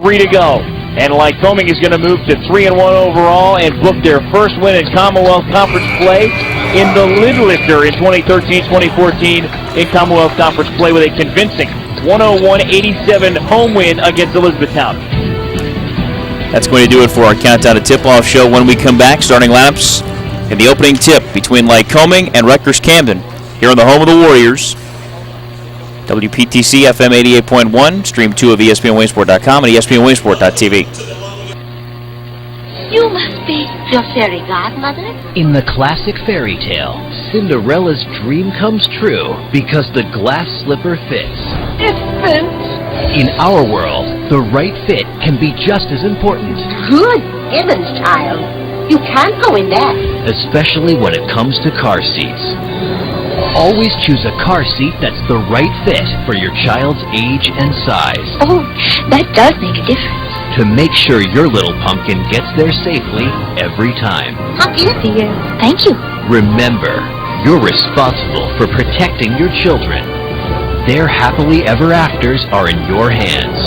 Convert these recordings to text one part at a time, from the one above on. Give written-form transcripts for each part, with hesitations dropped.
3 to go. And Lycoming is going to move to 3-1 overall and book their first win in Commonwealth Conference play in the lid lifter in 2013-2014 in Commonwealth Conference play with a convincing 101-87 home win against Elizabethtown. That's going to do it for our Countdown to Tip-Off show. When we come back, starting lineups in the opening tip between Lycoming and Rutgers Camden here on the home of the Warriors. WPTC FM 88.1, stream 2 of ESPNWaynesPort.com and ESPNWaynesPort.tv. You must be your fairy godmother? In the classic fairy tale, Cinderella's dream comes true because the glass slipper fits. It fits. In our world, the right fit can be just as important. Good heavens, child. You can't go in that. Especially when it comes to car seats. Always choose a car seat that's the right fit for your child's age and size. Oh, that does make a difference. To make sure your little pumpkin gets there safely every time. Pumpkin, dear. Thank you. Remember, you're responsible for protecting your children. Their happily ever afters are in your hands.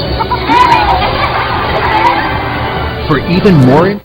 For even more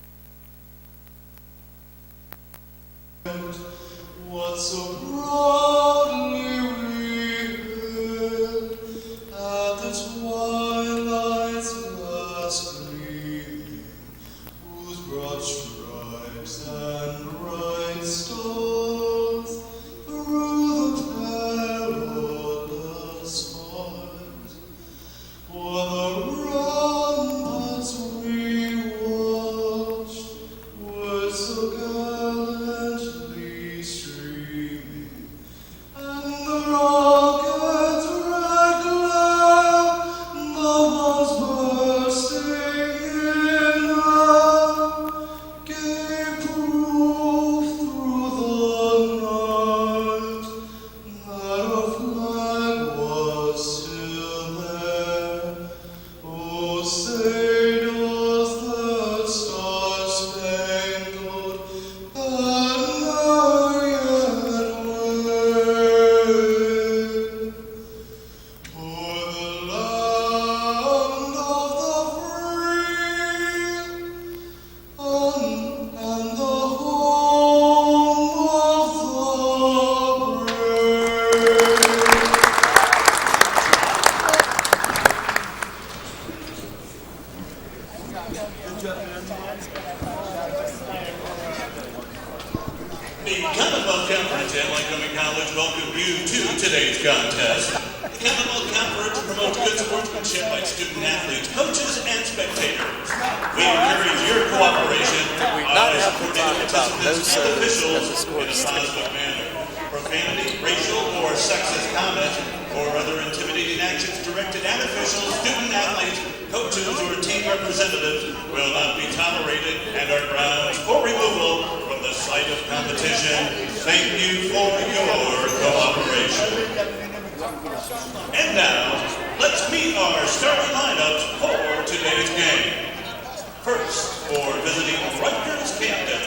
The Commonwealth Conference and Lycoming College welcome you to today's contest. The Commonwealth Conference promotes good sportsmanship by student athletes, coaches, and spectators. We encourage your cooperation by supporting participants and officials in a positive manner. Profanity, racial, or sexist comments, or other intimidating actions directed at officials, student athletes, coaches, or team representatives will not be tolerated and are grounds for removal from the site of competition. Thank you for your cooperation. And now, let's meet our starting lineups for today's game. First, for visiting Rutgers Camden.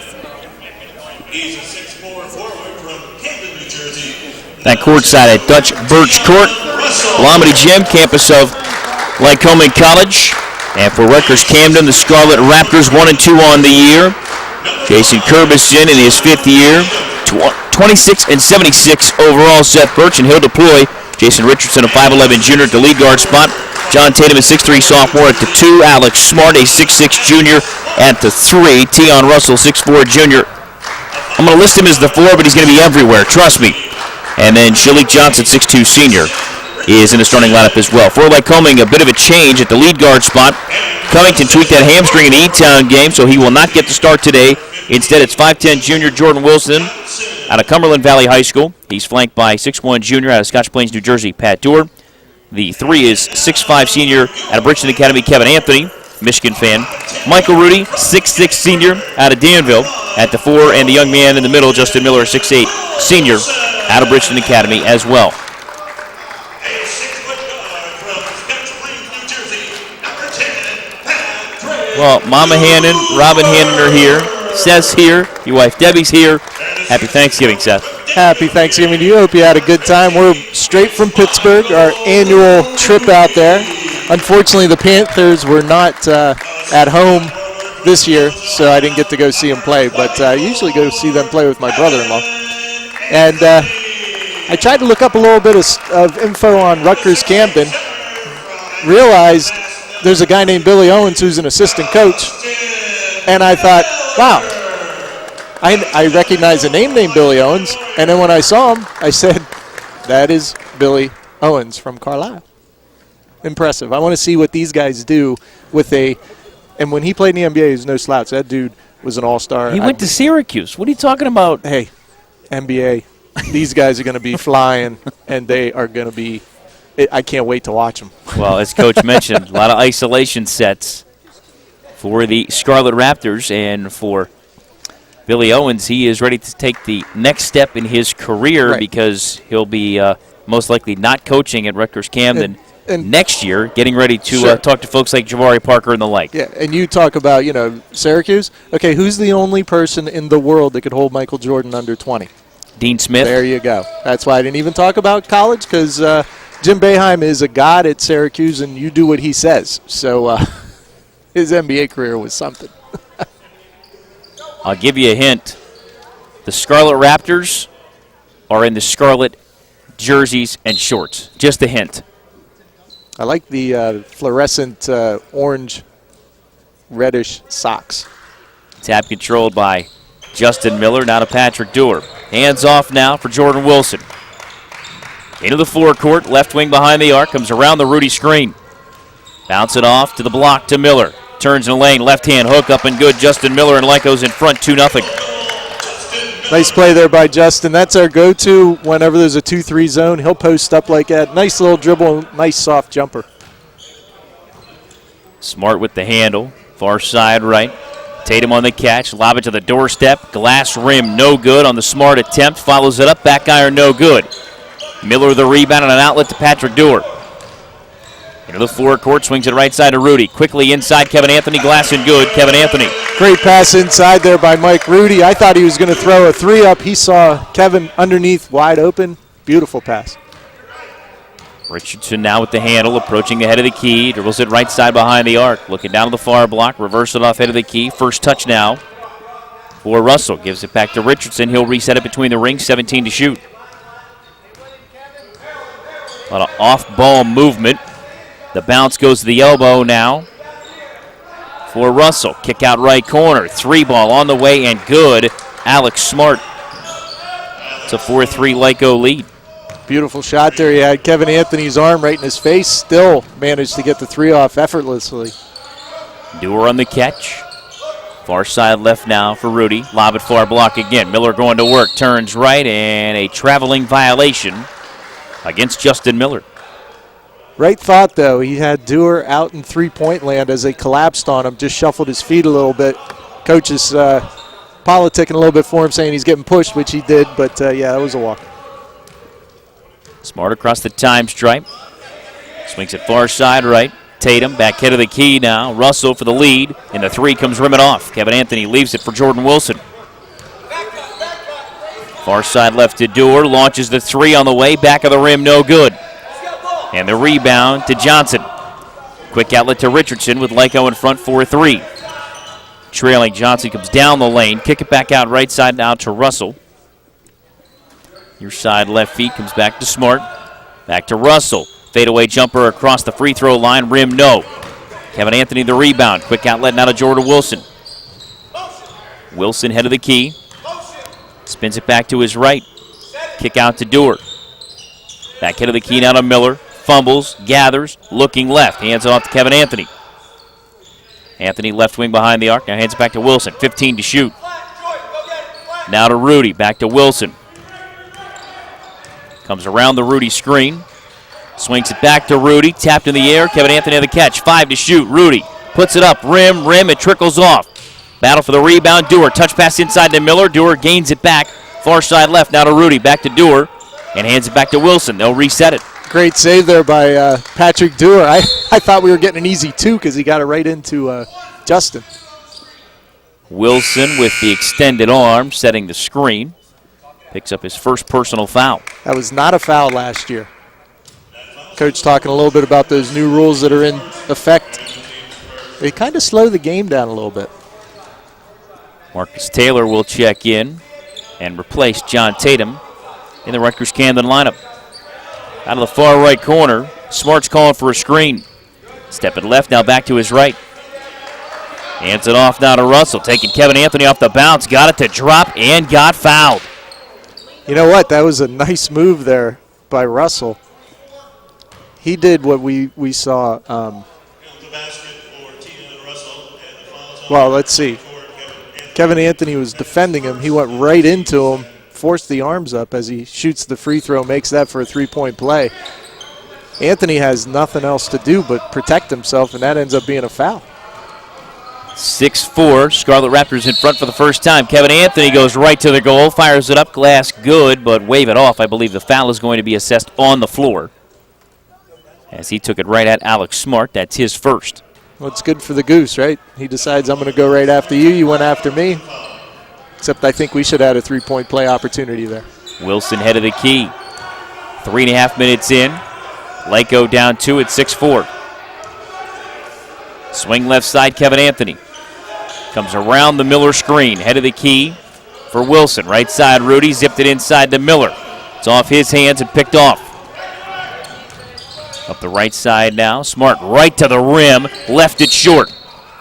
He's a 6'4" forward from Camden, New Jersey. That courtside at Dutch Birch Court, Lomity Gym, campus of Lycoming College. And for Rutgers Camden, the Scarlet Raptors 1-2 on the year. Jason Kurbison in his 5th year, 26 and 76 overall. Seth Birch, and he'll deploy Jason Richardson, a 5'11 junior, at the lead guard spot. John Tatum, a 6'3 sophomore, at the 2. Alex Smart, a 6'6 junior, at the 3. Tion Russell, 6'4 junior. I'm going to list him as the 4, but he's going to be everywhere, trust me. And then Shalik Johnson, 6'2 senior, is in the starting lineup as well. For Lycoming, a bit of a change at the lead guard spot. Covington tweaked that hamstring in the E-Town game, so he will not get the start today. Instead, it's 5'10 junior Jordan Wilson out of Cumberland Valley High School. He's flanked by 6'1 junior out of Scotch Plains, New Jersey, Pat Doerr. The 3 is 6'5 senior out of Bridgeton Academy, Kevin Anthony, Michigan fan. Michael Rudy, 6'6 senior out of Danville at the 4, and the young man in the middle, Justin Miller, 6'8 senior out of Bridgeton Academy as well. Well, Mama Hannon, Robin Hannon are here. Seth's here. Your wife Debbie's here. Happy Thanksgiving, Seth. Happy Thanksgiving to you. Hope you had a good time. We're straight from Pittsburgh, our annual trip out there. Unfortunately, the Panthers were not at home this year, so I didn't get to go see them play. But I usually go see them play with my brother-in-law. And I tried to look up a little bit of info on Rutgers Camden. Realized there's a guy named Billy Owens who's an assistant coach. And I thought, wow, I recognize a name named Billy Owens. And then when I saw him, I said, that is Billy Owens from Carlisle. Impressive. I want to see what these guys do with and when he played in the NBA, he was no slouch. That dude was an all-star. He went to Syracuse. What are you talking about? Hey, NBA. These guys are going to be flying, and they are going to be – I can't wait to watch them. Well, as Coach mentioned, a lot of isolation sets for the Scarlet Raptors, and for Billy Owens, he is ready to take the next step in his career because he'll be most likely not coaching at Rutgers Camden and next year, getting ready to talk to folks like Jabari Parker and the like. Yeah, and you talk about, Syracuse. Okay, who's the only person in the world that could hold Michael Jordan under 20? Dean Smith. There you go. That's why I didn't even talk about college, because Jim Boeheim is a god at Syracuse, and you do what he says. So his NBA career was something. I'll give you a hint. The Scarlet Raptors are in the scarlet jerseys and shorts. Just a hint. I like the fluorescent orange reddish socks. Tap controlled by Justin Miller, now to Patrick Dewar. Hands off now for Jordan Wilson. Into the forecourt, left wing behind the arc, comes around the Rudy screen. Bounce it off to the block to Miller. Turns in the lane, left hand hook up and good. Justin Miller and Lyco's in front 2-0. Nice play there by Justin. That's our go-to whenever there's a 2-3 zone. He'll post up like that. Nice little dribble, nice soft jumper. Smart with the handle, far side right. Tatum on the catch, lob it to the doorstep. Glass rim, no good on the smart attempt. Follows it up, back iron, no good. Miller the rebound and an outlet to Patrick Dewar. Into the forecourt, swings it right side to Rudy. Quickly inside, Kevin Anthony, glass and good. Kevin Anthony. Great pass inside there by Mike Rudy. I thought he was going to throw a three up. He saw Kevin underneath, wide open. Beautiful pass. Richardson now with the handle, approaching the head of the key. Dribbles it right side behind the arc. Looking down to the far block, reverse it off head of the key. First touch now for Russell. Gives it back to Richardson. He'll reset it between the rings, 17 to shoot. A lot of off-ball movement. The bounce goes to the elbow now for Russell. Kick out right corner. 3-ball on the way and good. Alex Smart. It's a 4-3 Lyco lead. Beautiful shot there. He had Kevin Anthony's arm right in his face. Still managed to get the three off effortlessly. Dewar on the catch. Far side left now for Rudy. Lob it far block again. Miller going to work. Turns right and a traveling violation against Justin Miller. Right thought, though. He had Dewar out in three-point land as they collapsed on him. Just shuffled his feet a little bit. Coach is politicking a little bit for him, saying he's getting pushed, which he did. But, yeah, that was a walk. Smart across the time stripe. Swings it far side right. Tatum back head of the key now. Russell for the lead. And the three comes rimming off. Kevin Anthony leaves it for Jordan Wilson. Far side left to Dewar. Launches the three on the way. Back of the rim, no good. And the rebound to Johnson. Quick outlet to Richardson with Lyco in front 4-3. Trailing, Johnson comes down the lane. Kick it back out right side now to Russell. Your side left feet comes back to Smart. Back to Russell. Fadeaway jumper across the free throw line. Rim, no. Kevin Anthony the rebound. Quick outlet now to Jordan Wilson. Wilson head of the key. Spins it back to his right. Kick out to Dewar. Back head of the key now to Miller. Fumbles, gathers, looking left. Hands it off to Kevin Anthony. Anthony left wing behind the arc. Now hands it back to Wilson. 15 to shoot. Now to Rudy. Back to Wilson. Comes around the Rudy screen. Swings it back to Rudy. Tapped in the air. Kevin Anthony on the catch. 5 to shoot. Rudy puts it up. Rim. It trickles off. Battle for the rebound. Dewar. Touch pass inside to Miller. Dewar gains it back. Far side left. Now to Rudy. Back to Dewar. And hands it back to Wilson. They'll reset it. Great save there by Patrick Dewar. I thought we were getting an easy two because he got it right into Justin. Wilson with the extended arm setting the screen. Picks up his first personal foul. That was not a foul last year. Coach talking a little bit about those new rules that are in effect. They kind of slow the game down a little bit. Marcus Taylor will check in and replace John Tatum in the Rutgers Camden lineup. Out of the far right corner, Smart's calling for a screen. Stepping left, now back to his right. Hands it off now to Russell, taking Kevin Anthony off the bounce. Got it to drop and got fouled. You know what? That was a nice move there by Russell. He did what we saw. Well, let's see. Kevin Anthony was defending him. He went right into him, forced the arms up as he shoots the free throw, makes that for a three-point play. Anthony has nothing else to do but protect himself, and that ends up being a foul. 6-4, Scarlet Raptors in front for the first time. Kevin Anthony goes right to the goal, fires it up, glass good, but wave it off. I believe the foul is going to be assessed on the floor, as he took it right at Alex Smart. That's his first. Well, it's good for the Goose, right? He decides, I'm going to go right after you. You went after me. Except I think we should have had a three-point play opportunity there. Wilson head of the key. 3.5 minutes in. Lyco down 2 at 6-4. Swing left side, Kevin Anthony. Comes around the Miller screen. Head of the key for Wilson. Right side, Rudy zipped it inside to Miller. It's off his hands and picked off. Up the right side now. Smart right to the rim. Left it short.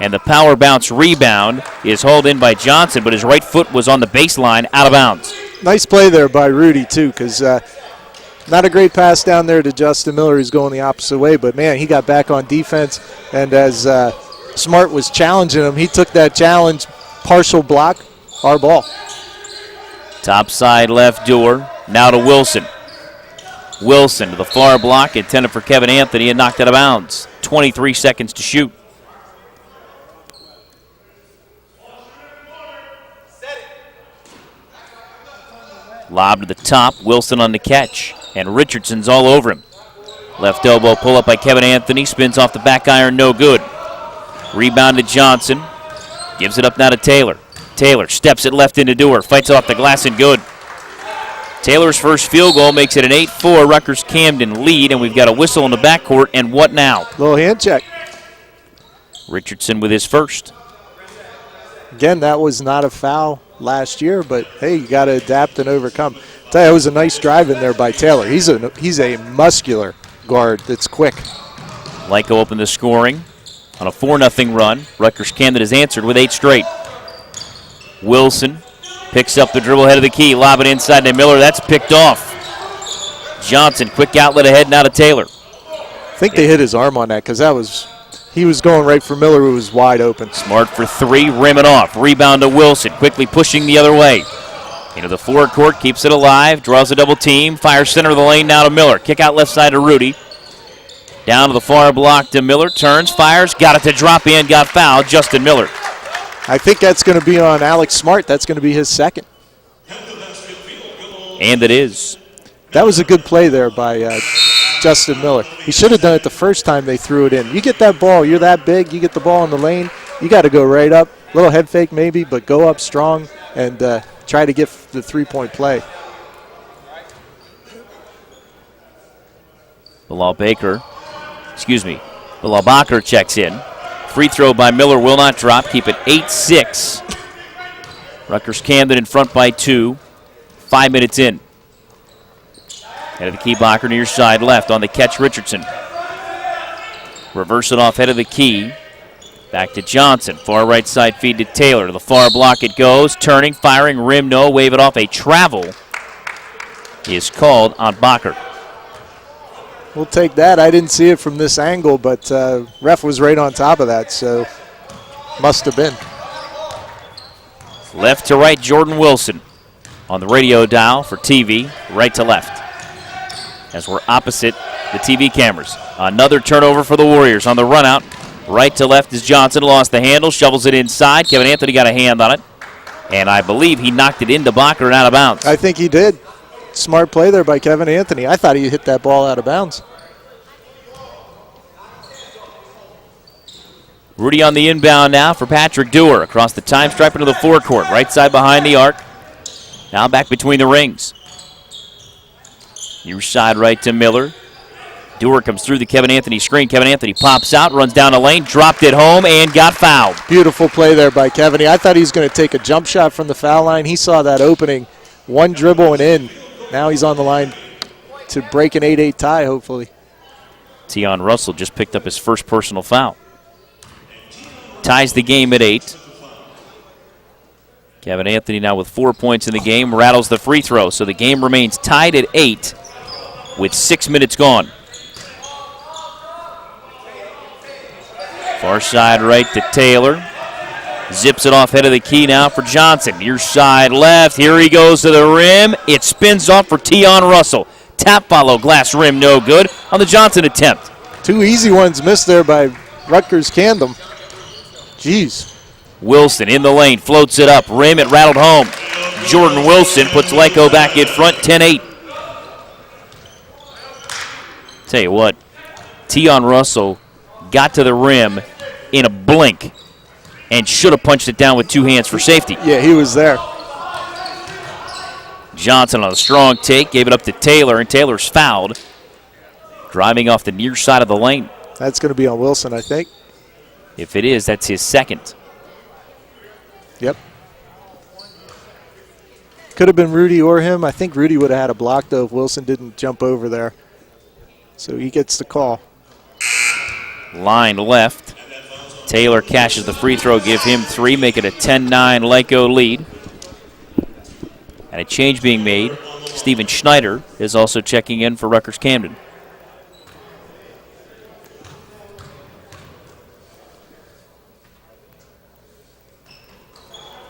And the power bounce rebound is hauled in by Johnson, but his right foot was on the baseline, out of bounds. Nice play there by Rudy, too, because not a great pass down there to Justin Miller, who's going the opposite way. But, man, he got back on defense. And as Smart was challenging him, he took that challenge, partial block, our ball. Top side left door. Now to Wilson. Wilson to the far block, intended for Kevin Anthony, and knocked out of bounds. 23 seconds to shoot. Lob to the top, Wilson on the catch, and Richardson's all over him. Left elbow pull up by Kevin Anthony, spins off the back iron, no good. Rebound to Johnson, gives it up now to Taylor. Taylor steps it left into Dewar, fights off the glass and good. Taylor's first field goal makes it an 8-4 Rutgers Camden lead, and we've got a whistle in the backcourt, and what now? Little hand check. Richardson with his first. Again, that was not a foul last year, but, hey, you got to adapt and overcome. I'll tell you, it was a nice drive in there by Taylor. He's a muscular guard that's quick. Lyco opened the scoring on a 4-0 run. Rutgers Camden has answered with 8 straight. Wilson picks up the dribble, head of the key, lob it inside to Miller. That's picked off. Johnson, quick outlet ahead now to Taylor. I think they hit his arm on that because he was going right for Miller, who was wide open. Smart for 3, rim it off. Rebound to Wilson, quickly pushing the other way. Into the forecourt, keeps it alive, draws a double team, fires center of the lane now to Miller. Kick out left side to Rudy. Down to the far block to Miller, turns, fires, got it to drop in, got fouled, Justin Miller. I think that's going to be on Alex Smart. That's going to be his second. And it is. That was a good play there by Justin Miller. He should have done it the first time they threw it in. You get that ball, you're that big, you get the ball in the lane, you got to go right up. A little head fake maybe, but go up strong and try to get the three-point play. Bilal Baker checks in. Free throw by Miller will not drop. Keep it 8-6. Rutgers Camden in front by 2. 5 minutes in. Head of the key, Bacher near side left on the catch, Richardson. Reverse it off head of the key. Back to Johnson. Far right side feed to Taylor. To the far block it goes. Turning, firing, rim, no. Wave it off. A travel is called on Bacher. We'll take that. I didn't see it from this angle, but ref was right on top of that, so must have been. Left to right, Jordan Wilson on the radio dial for TV, right to left. As we're opposite the TV cameras. Another turnover for the Warriors on the run out. Right to left is Johnson, lost the handle, shovels it inside. Kevin Anthony got a hand on it, and I believe he knocked it into Bacher and out of bounds. I think he did. Smart play there by Kevin Anthony. I thought he hit that ball out of bounds. Rudy on the inbound now for Patrick Dewar. Across the time stripe into the forecourt. Right side behind the arc. Now back between the rings. Near side right to Miller. Dewar comes through the Kevin Anthony screen. Kevin Anthony pops out, runs down the lane, dropped it home, and got fouled. Beautiful play there by Kevin. I thought he was going to take a jump shot from the foul line. He saw that opening. One dribble and in. Now he's on the line to break an 8-8 tie, hopefully. Tion Russell just picked up his first personal foul. Ties the game at 8. Kevin Anthony now with 4 points in the game, rattles the free throw. So the game remains tied at 8 with 6 minutes gone. Far side right to Taylor. Zips it off head of the key now for Johnson. Near side left. Here he goes to the rim. It spins off for Tion Russell. Tap follow, glass rim, no good on the Johnson attempt. 2 easy ones missed there by Rutgers Camden. Jeez. Wilson in the lane, floats it up. Rim, it rattled home. Jordan Wilson puts Lyco back in front, 10-8. Tell you what, Tion Russell got to the rim in a blink and should have punched it down with 2 hands for safety. Yeah, he was there. Johnson on a strong take, gave it up to Taylor, and Taylor's fouled. Driving off the near side of the lane. That's going to be on Wilson, I think. If it is, that's his second. Yep. Could have been Rudy or him. I think Rudy would have had a block, though, if Wilson didn't jump over there. So he gets the call. Line left. Taylor cashes the free throw, give him 3, make it a 10-9 Lyco lead. And a change being made. Steven Schneider is also checking in for Rutgers Camden.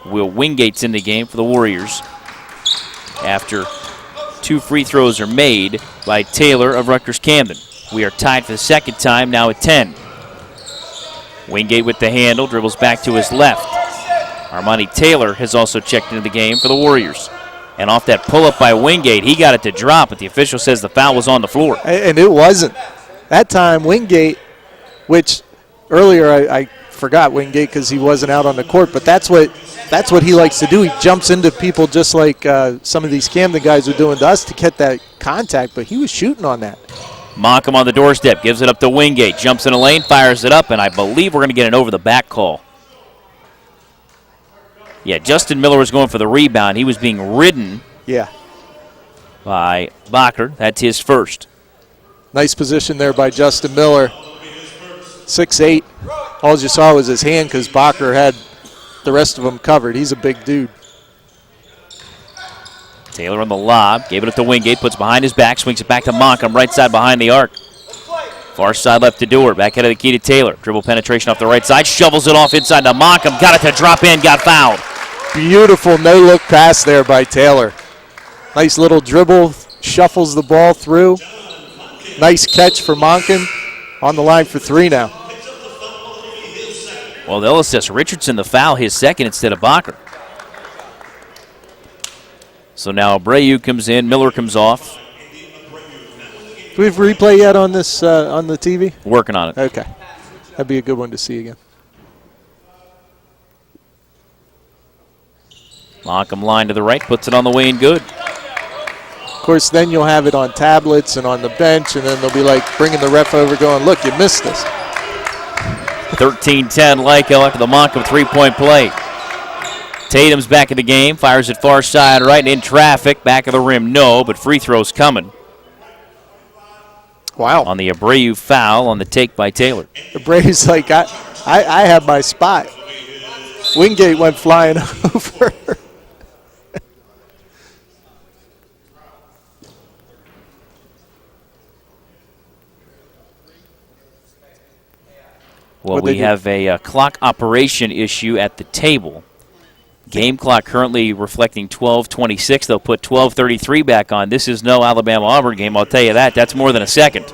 Will Wingate's in the game for the Warriors after 2 free throws are made by Taylor of Rutgers Camden. We are tied for the second time, now at 10. Wingate with the handle, dribbles back to his left. Armani Taylor has also checked into the game for the Warriors. And off that pull-up by Wingate, he got it to drop, but the official says the foul was on the floor. And it wasn't. That time, Wingate, which earlier I forgot Wingate because he wasn't out on the court, but that's what he likes to do. He jumps into people just like some of these Camden guys are doing to us to get that contact, but he was shooting on that. Monkham on the doorstep, gives it up to Wingate, jumps in a lane, fires it up, and I believe we're going to get an over-the-back call. Yeah, Justin Miller was going for the rebound. He was being ridden by Bacher. That's his first. Nice position there by Justin Miller. 6'8". All you saw was his hand because Bacher had the rest of them covered. He's a big dude. Taylor on the lob, gave it up to Wingate, puts behind his back, swings it back to Monkham, right side behind the arc. Far side left to Dewar, back head of the key to Taylor. Dribble penetration off the right side, shovels it off inside to Monkham, got it to drop in, got fouled. Beautiful no-look pass there by Taylor. Nice little dribble, shuffles the ball through. Nice catch for Monkham, on the line for 3 now. Well, they'll assess Richardson the foul, his second instead of Bacher. So now Abreu comes in, Miller comes off. Do we have replay yet on this on the TV? Working on it. Okay. That'd be a good one to see again. Monkham line to the right, puts it on the way and good. Of course, then you'll have it on tablets and on the bench, and then they'll be like bringing the ref over going, look, you missed this. 13-10 Lyco after the Monkham three-point play. Tatum's back in the game, fires it far side right, in traffic, back of the rim, no, but free throw's coming. Wow. On the Abreu foul on the take by Taylor. Abreu's like, I have my spot. Wingate went flying over. Well, we have a clock operation issue at the table. Game clock currently reflecting 12:26. They'll put 12:33 back on. This is no Alabama-Auburn game, I'll tell you that. That's more than a second.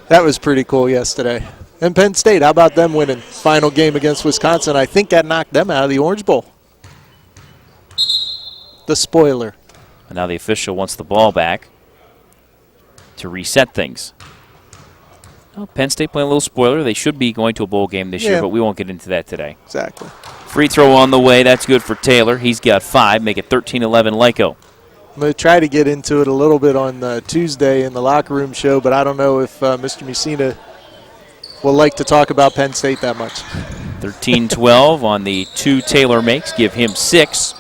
That was pretty cool yesterday. And Penn State, how about them winning final game against Wisconsin? I think that knocked them out of the Orange Bowl. The spoiler. And now the official wants the ball back to reset things. Well, Penn State playing a little spoiler. They should be going to a bowl game this year, but we won't get into that today. Exactly. Free throw on the way. That's good for Taylor. He's got 5. Make it 13-11 Lyco. I'm going to try to get into it a little bit on Tuesday in the locker room show, but I don't know if Mr. Messina will like to talk about Penn State that much. 13-12 on the 2 Taylor makes. Give him 6.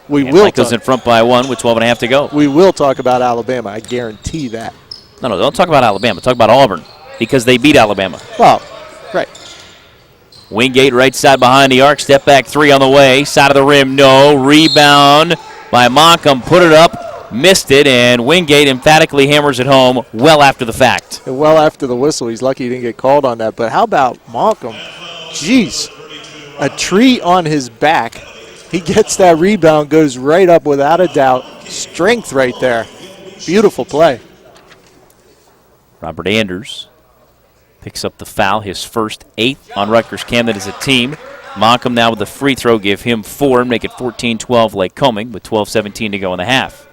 We and will. Lyco's in front by 1 with 12.5 to go. We will talk about Alabama. I guarantee that. No, don't talk about Alabama. Talk about Auburn because they beat Alabama. Well, right. Wingate right side behind the arc. Step back 3 on the way. Side of the rim, no. Rebound by Moncomb. Put it up. Missed it. And Wingate emphatically hammers it home well after the fact. And well after the whistle. He's lucky he didn't get called on that. But how about Moncomb? Jeez. A tree on his back. He gets that rebound, goes right up without a doubt. Strength right there. Beautiful play. Robert Anders picks up the foul, his first 8th on Rutgers Camden as a team. Moncomb now with the free throw, give him 4 and make it 14-12 Lycoming with 12:17 to go in the half.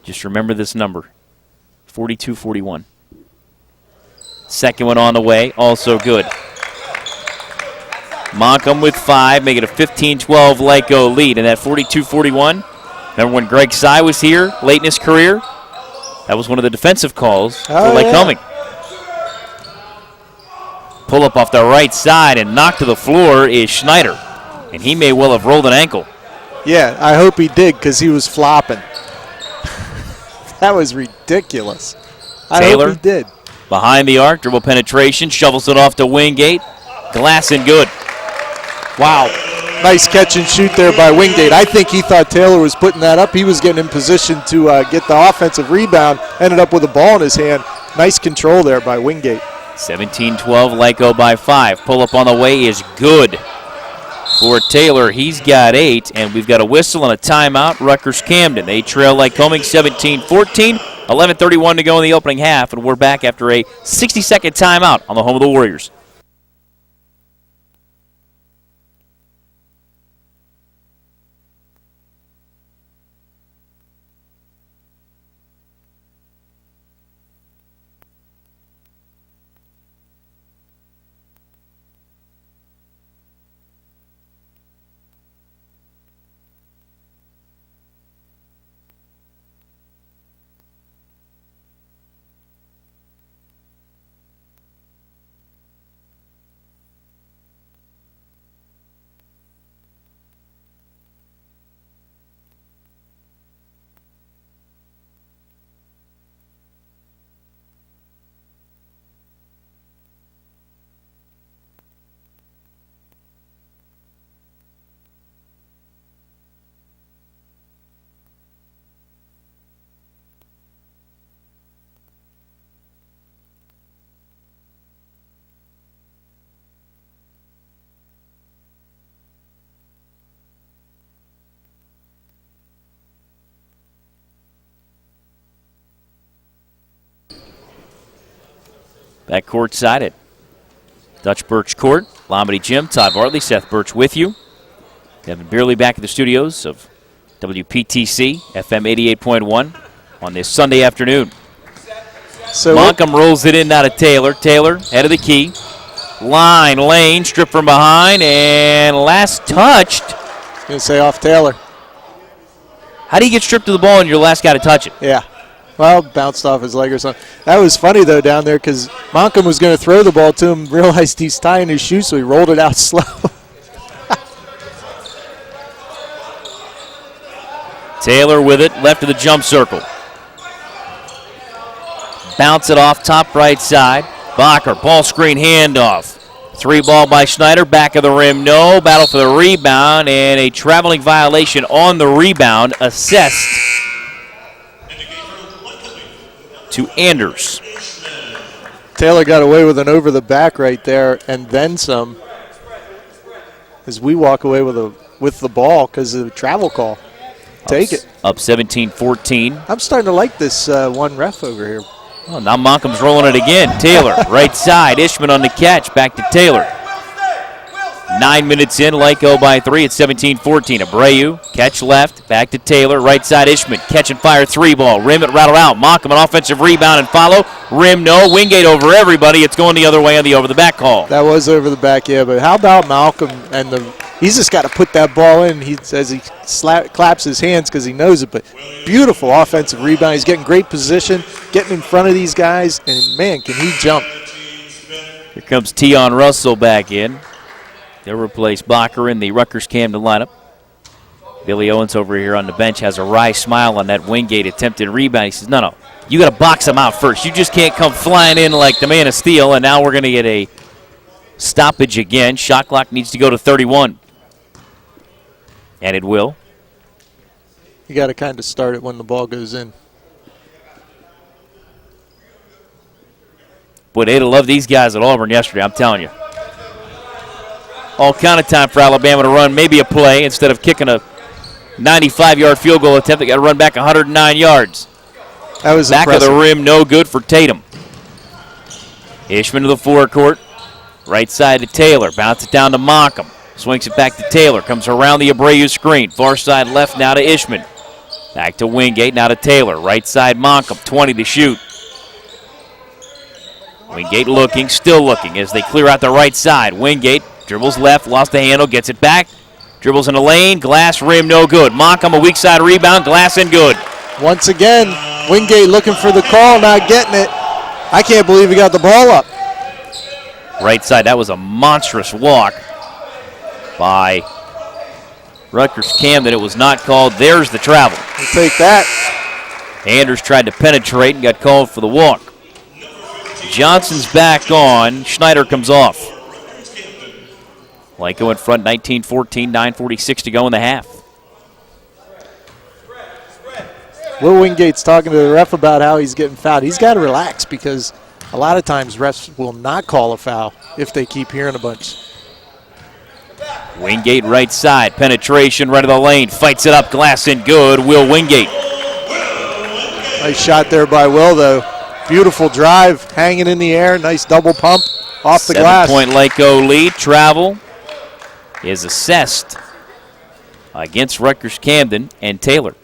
Just remember this number, 42-41. Second one on the way, also good. Moncomb with 5, make it a 15-12 Lyco lead. And that 42-41, remember when Greg Sy was here late in his career? That was one of the defensive calls for Lycoming. Pull up off the right side and knocked to the floor is Schneider. And he may well have rolled an ankle. Yeah, I hope he did because he was flopping. That was ridiculous. I Taylor hope he did. Behind the arc, dribble penetration, shovels it off to Wingate. Glass and good. Wow. Nice catch and shoot there by Wingate. I think he thought Taylor was putting that up. He was getting in position to get the offensive rebound. Ended up with a ball in his hand. Nice control there by Wingate. 17-12, Lyco by 5. Pull up on the way is good for Taylor. He's got 8, and we've got a whistle and a timeout. Rutgers Camden. They trail Lycoming 17-14. 11:31 to go in the opening half, and we're back after a 60-second timeout on the home of the Warriors. Back courtside at Dutch Birch Court. Lombardy Gym, Todd Bartley, Seth Birch with you. Kevin Beerley back at the studios of WPTC, FM 88.1 on this Sunday afternoon. So Moncomb rolls it in now to Taylor. Taylor, head of the key. Line, lane, strip from behind, and last touched. Going to say off Taylor. How do you get stripped of the ball and you're the last guy to touch it? Yeah. Well, bounced off his leg or something. That was funny, though, down there because Moncomb was going to throw the ball to him, realized he's tying his shoe, so he rolled it out slow. Taylor with it, left of the jump circle. Bounce it off top right side. Bacher, ball screen handoff. 3 ball by Schneider, back of the rim, no. Battle for the rebound, and a traveling violation on the rebound, assessed to Anders. Taylor got away with an over the back right there, and then some. As we walk away with the ball because of the travel call. Take it. Up 17-14. I'm starting to like this one ref over here. Oh, now Moncomb's rolling it again. Taylor, right side. Ishman on the catch. Back to Taylor. 9 minutes in, Lyco by 3 at 17-14. Abreu, catch left, back to Taylor, right side Ishman, catch and fire 3-ball. Rim it rattled out. Mock him an offensive rebound and follow. Rim no, Wingate over everybody. It's going the other way on the over the back call. That was over the back, yeah, but how about Malcolm and he's just got to put that ball in. He says he claps his hands because he knows it, but beautiful offensive rebound. He's getting great position, getting in front of these guys, and man, can he jump. Here comes Tion Russell back in. They'll replace Bacher in the Rutgers Camden lineup. Billy Owens over here on the bench has a wry smile on that Wingate attempted rebound. He says, no, you got to box him out first. You just can't come flying in like the man of steel, and now we're going to get a stoppage again. Shot clock needs to go to 31. And it will. You got to kind of start it when the ball goes in. Boy, they'd have loved these guys at Auburn yesterday, I'm telling you. All kind of time for Alabama to run maybe a play instead of kicking a 95-yard field goal attempt. They got to run back 109 yards. That was back impressive. of the rim, no good for Tatum. Ishman to the forecourt. Right side to Taylor. Bounce it down to Monckham. Swings it back to Taylor. Comes around the Abreu screen. Far side left now to Ishman. Back to Wingate, now to Taylor. Right side Monckham, 20 to shoot. Wingate looking, still looking as they clear out the right side. Wingate dribbles left, lost the handle, gets it back. Dribbles in the lane, glass rim, no good. Monckham, a weak side rebound, glass and good. Once again, Wingate looking for the call, not getting it. I can't believe he got the ball up. Right side, that was a monstrous walk by Rutgers Camden. It was not called. There's the travel. We'll take that. Anders tried to penetrate and got called for the walk. Johnson's back on. Schneider comes off. Lyco in front, 19-14, 9:46 to go in the half. Will Wingate's talking to the ref about how he's getting fouled. He's got to relax because a lot of times refs will not call a foul if they keep hearing a bunch. Wingate right side, penetration right of the lane, fights it up, glass and good. Will Wingate. Nice shot there by Will, though. Beautiful drive, hanging in the air, nice double pump off the glass. 7-point Lyco lead. Travel is assessed against Rutgers Camden and Taylor.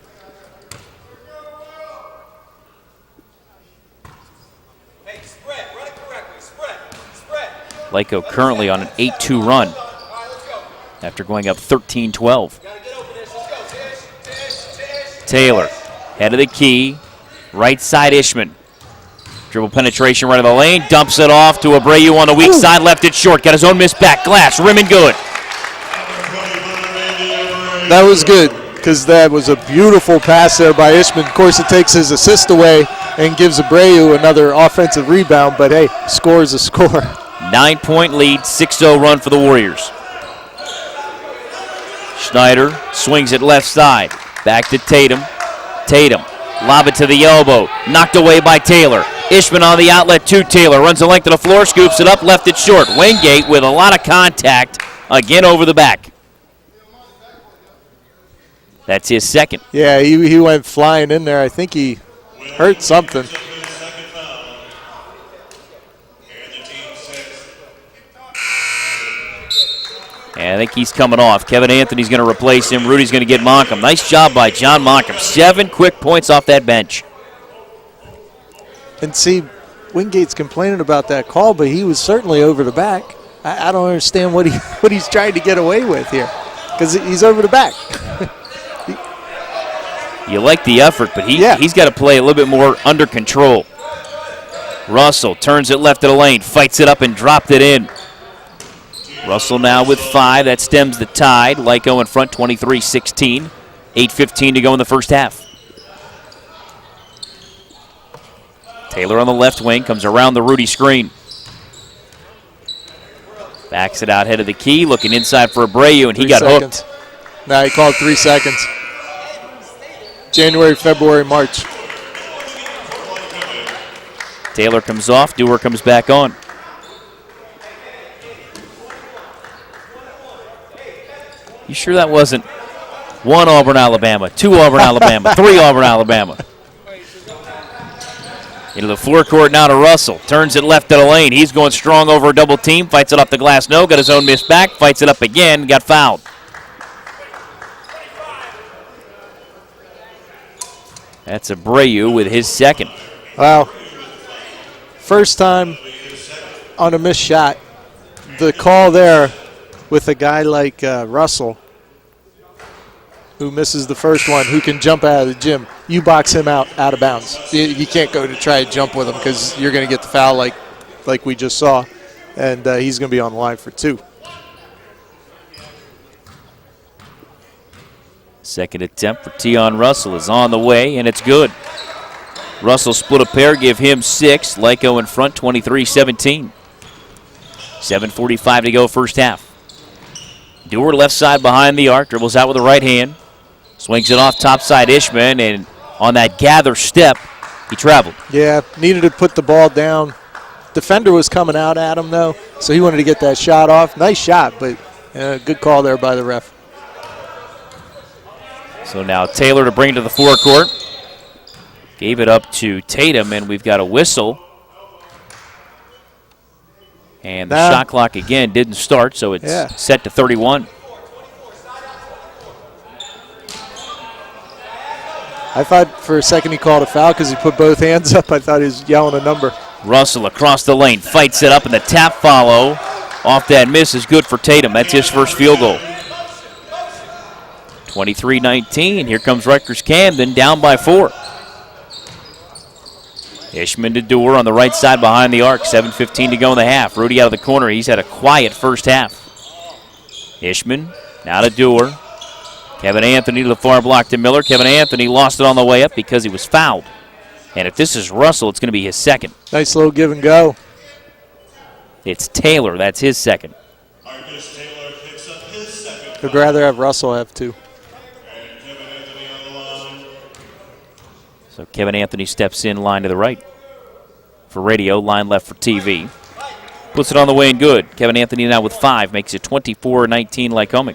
Lyco currently on an 8-2 run after going up 13-12. Taylor, head of the key, right side Ishman. Dribble penetration right of the lane, dumps it off to Abreu on the weak side, left it short, got his own miss back, glass, rim and good. That was good because that was a beautiful pass there by Ishman. Of course, it takes his assist away and gives Abreu another offensive rebound, but hey, score is a score. 9-point lead, 6-0 run for the Warriors. Schneider swings it left side. Back to Tatum. Tatum, lob it to the elbow. Knocked away by Taylor. Ishman on the outlet to Taylor. Runs the length of the floor, scoops it up, left it short. Wingate with a lot of contact. Again over the back. That's his second. Yeah, he went flying in there. I think he hurt something. And I think he's coming off. Kevin Anthony's going to replace him. Rudy's going to get Monckham. Nice job by John Monckham. 7 quick points off that bench. And see, Wingate's complaining about that call, but he was certainly over the back. I don't understand what he's trying to get away with here because he's over the back. You like the effort, but he's got to play a little bit more under control. Russell turns it left of the lane, fights it up and dropped it in. Russell now with 5. That stems the tide. Lyco in front, 23-16. 8:15 to go in the first half. Taylor on the left wing, comes around the Rudy screen. Backs it out, head of the key, looking inside for Abreu, and he got hooked. No, he called 3 seconds. January, February, March. Taylor comes off, Dewar comes back on. You sure that wasn't 1 Auburn, Alabama, 2 Auburn, Alabama, 3 Auburn, Alabama? Into the forecourt now to Russell. Turns it left to the lane. He's going strong over a double team. Fights it off the glass. No. Got his own miss back. Fights it up again. Got fouled. That's Abreu with his second. Wow. First time on a missed shot. The call there with a guy like Russell, who misses the first one, who can jump out of the gym, you box him out of bounds. You can't go to try to jump with him because you're going to get the foul like we just saw, and he's going to be on the line for 2. Second attempt for Tion Russell is on the way, and it's good. Russell split a pair, give him 6. Lyco in front, 23-17. 7:45 to go first half. Dewar left side behind the arc, dribbles out with the right hand. Swings it off top side Ishman, and on that gather step, he traveled. Yeah, needed to put the ball down. Defender was coming out at him, though, so he wanted to get that shot off. Nice shot, but good call there by the ref. So now Taylor to bring it to the forecourt. Gave it up to Tatum, and we've got a whistle. And the shot clock again didn't start, so it's set to 31. I thought for a second he called a foul because he put both hands up. I thought he was yelling a number. Russell across the lane, fights it up, and the tap follow off that miss is good for Tatum. That's his first field goal. 23-19. Here comes Rutgers Camden down by 4. Ishman to Dewar on the right side behind the arc. 7:15 to go in the half. Rudy out of the corner. He's had a quiet first half. Ishman now to Dewar. Kevin Anthony to the far block to Miller. Kevin Anthony lost it on the way up because he was fouled. And if this is Russell, it's going to be his second. Nice little give and go. It's Taylor. That's his second. Marcus Taylor picks up his second. I'd rather have Russell have 2. And Kevin Anthony on the line. So Kevin Anthony steps in line to the right for radio, line left for TV. Puts it on the way and good. Kevin Anthony now with 5, makes it 24-19 Lycoming.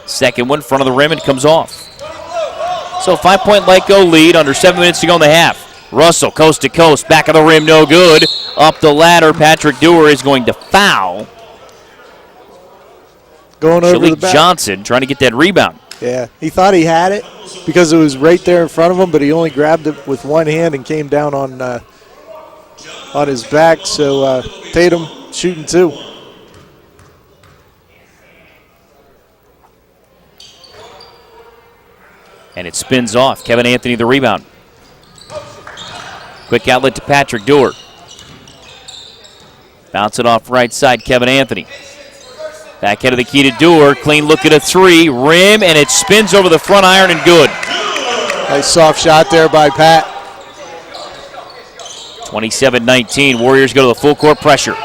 Second one, front of the rim, and comes off. So 5-point Lyco lead, under 7 minutes to go in the half. Russell, coast to coast, back of the rim, no good. Up the ladder, Patrick Dewar is going to foul. Going over Shalik the back. Johnson trying to get that rebound. Yeah, he thought he had it because it was right there in front of him, but he only grabbed it with one hand and came down on his back. So Tatum shooting 2. And it spins off. Kevin Anthony the rebound. Quick outlet to Patrick Dewar. Bounce it off right side, Kevin Anthony. Back head of the key to Dewar. Clean look at a 3. Rim, and it spins over the front iron and good. Nice soft shot there by Pat. 27-19. Warriors go to the full court pressure.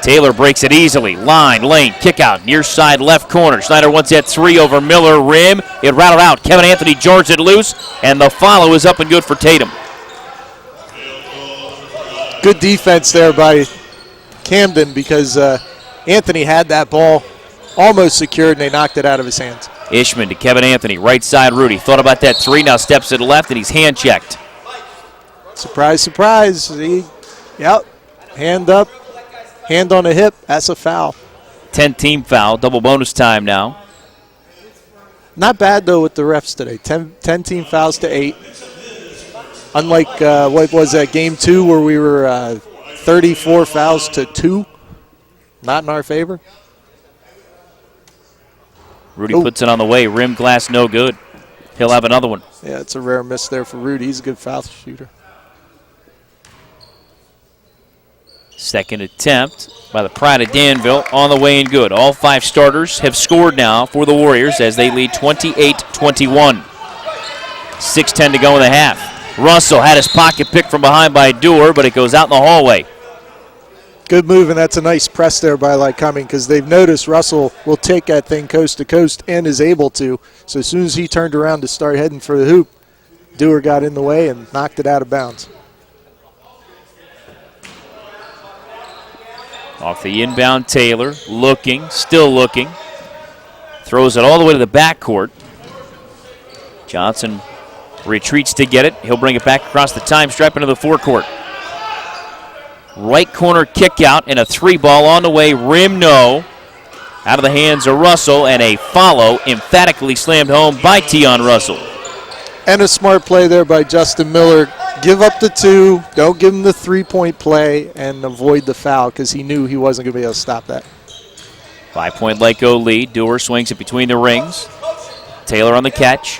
Taylor breaks it easily. Line, lane, kick out, near side left corner. Snyder wants that 3 over Miller. Rim, it rattled out. Kevin Anthony jars it loose, and the follow is up and good for Tatum. Good defense there by Camden because Anthony had that ball almost secured, and they knocked it out of his hands. Ishman to Kevin Anthony, right side Rudy. Thought about that 3, now steps to the left, and he's hand checked. Surprise, surprise. Hand up, hand on the hip. That's a foul. 10-team foul, double bonus time now. Not bad, though, with the refs today. 10 team fouls to 8. Unlike, what was that, game 2 where we were 34 fouls to 2? Not in our favor. Rudy puts it on the way. Rim glass, no good. He'll have another one. Yeah, it's a rare miss there for Rudy. He's a good foul shooter. Second attempt by the Pride of Danville on the way and good. All 5 starters have scored now for the Warriors as they lead 28-21. 6:10 to go in the half. Russell had his pocket picked from behind by Dewar, but it goes out in the hallway. Good move, and that's a nice press there by Lycoming because they've noticed Russell will take that thing coast to coast and is able to. So as soon as he turned around to start heading for the hoop, Dewar got in the way and knocked it out of bounds. Off the inbound, Taylor looking, still looking. Throws it all the way to the backcourt. Johnson retreats to get it. He'll bring it back across the time stripe into the forecourt. Right corner kick out and a 3-ball on the way. Rim no. Out of the hands of Russell, and a follow emphatically slammed home by Tion Russell. And a smart play there by Justin Miller. Give up the 2, don't give him the 3-point play, and avoid the foul because he knew he wasn't going to be able to stop that. 5-point Lyco lead. Dewar swings it between the rings. Taylor on the catch.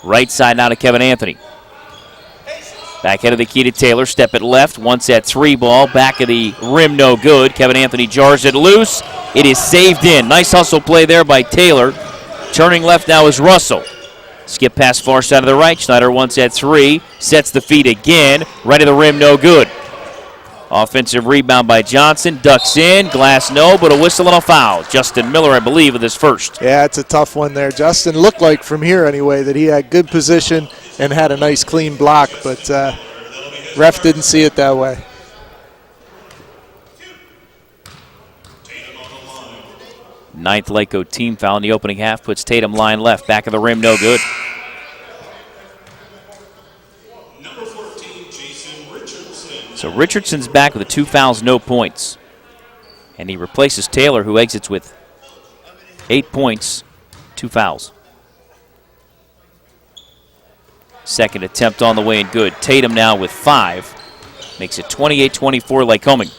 Right side now to Kevin Anthony. Back end of the key to Taylor. Step it left. Once that 3-ball. Back of the rim, no good. Kevin Anthony jars it loose. It is saved in. Nice hustle play there by Taylor. Turning left now is Russell. Skip pass far side of the right. Schneider once at 3. Sets the feet again. Right of the rim, no good. Offensive rebound by Johnson. Ducks in. Glass no, but a whistle and a foul. Justin Miller, I believe, with his first. Yeah, it's a tough one there. Justin looked like from here anyway that he had good position and had a nice clean block, but ref didn't see it that way. Ninth Lyco team foul in the opening half puts Tatum line left. Back of the rim, no good. Number 14, Jason Richardson. So Richardson's back with 2 fouls, no points. And he replaces Taylor, who exits with 8 points, 2 fouls. Second attempt on the way and good. Tatum now with 5. Makes it 28-24 Lycoming.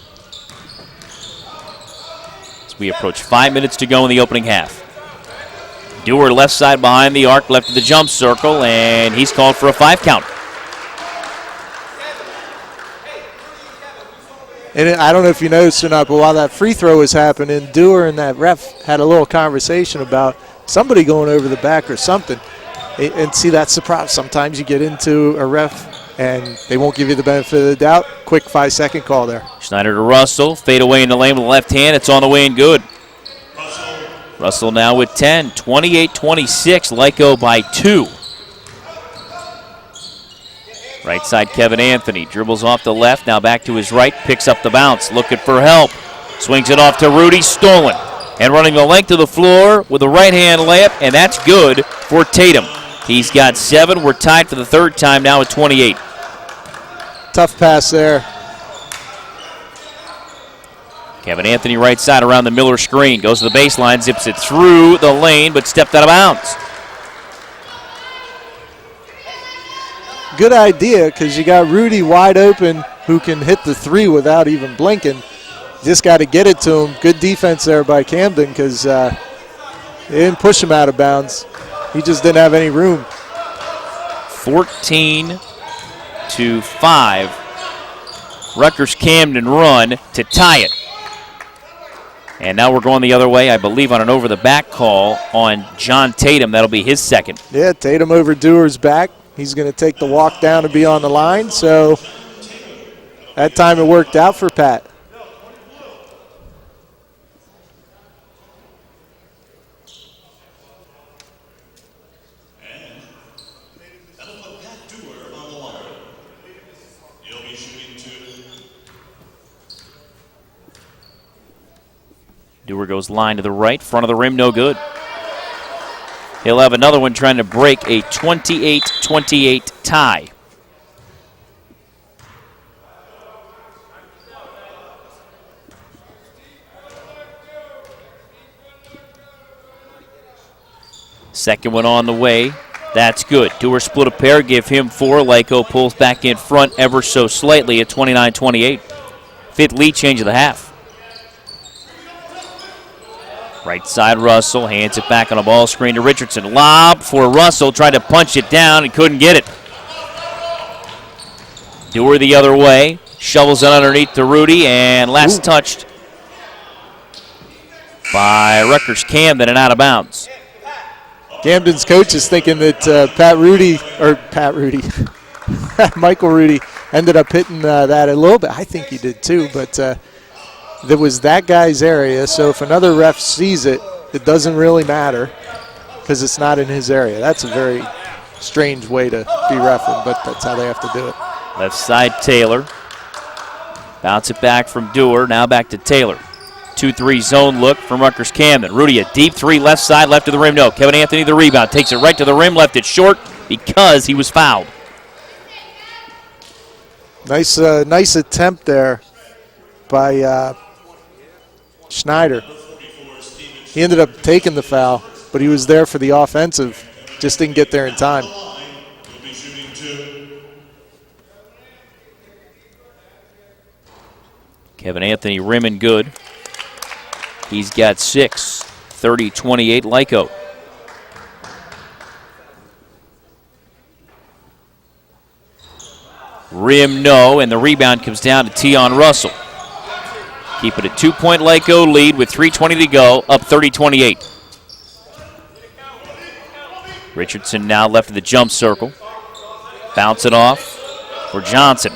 As we approach 5 minutes to go in the opening half. Dewar left side behind the arc, left of the jump circle, and he's called for a 5 count. And I don't know if you noticed or not, but while that free throw was happening, Dewar and that ref had a little conversation about somebody going over the back or something. And see, that's the problem. Sometimes you get into a ref and they won't give you the benefit of the doubt. Quick 5-second call there. Schneider to Russell. Fade away in the lane with the left hand. It's on the way and good. Russell now with 10. 28-26. Lyco by 2. Right side, Kevin Anthony. Dribbles off the left. Now back to his right. Picks up the bounce. Looking for help. Swings it off to Rudy. Stolen. And running the length of the floor with a right-hand layup. And that's good for Tatum. He's got 7. We're tied for the third time now at 28. Tough pass there. Kevin Anthony right side around the Miller screen. Goes to the baseline, zips it through the lane, but stepped out of bounds. Good idea because you got Rudy wide open who can hit the 3 without even blinking. Just got to get it to him. Good defense there by Camden because they didn't push him out of bounds. He just didn't have any room. 14-5. Rutgers Camden run to tie it. And now we're going the other way, I believe, on an over-the-back call on John Tatum. That'll be his second. Yeah, Tatum over Dewar's back. He's going to take the walk down and be on the line. So that time it worked out for Pat. Dewar goes line to the right, front of the rim, no good. He'll have another one trying to break a 28-28 tie. Second one on the way. That's good. Dewar split a pair, give him 4. Lyco pulls back in front ever so slightly at 29-28. Fifth lead change of the half. Right side, Russell hands it back on a ball screen to Richardson. Lob for Russell, tried to punch it down and couldn't get it. Dewar the other way, shovels it underneath to Rudy, and last touched by Rutgers Camden and out of bounds. Camden's coach is thinking that Michael Rudy ended up hitting that a little bit. I think he did too, but that was that guy's area, so if another ref sees it, it doesn't really matter because it's not in his area. That's a very strange way to be reffing, but that's how they have to do it. Left side, Taylor. Bounce it back from Dewar, now back to Taylor. 2-3 zone look from Rutgers Camden. Rudy, a deep three, left side, left of the rim. No, Kevin Anthony, the rebound. Takes it right to the rim, left it short because he was fouled. Nice attempt there by Schneider. He ended up taking the foul, but he was there for the offensive. Just didn't get there in time. Kevin Anthony rimming good. He's got 6. 30-28 Lyco. Rim no, and the rebound comes down to Tion Russell. Keep it a 2-point Lyco lead with 3:20 to go, up 30-28. Richardson now left of the jump circle. Bounce it off for Johnson.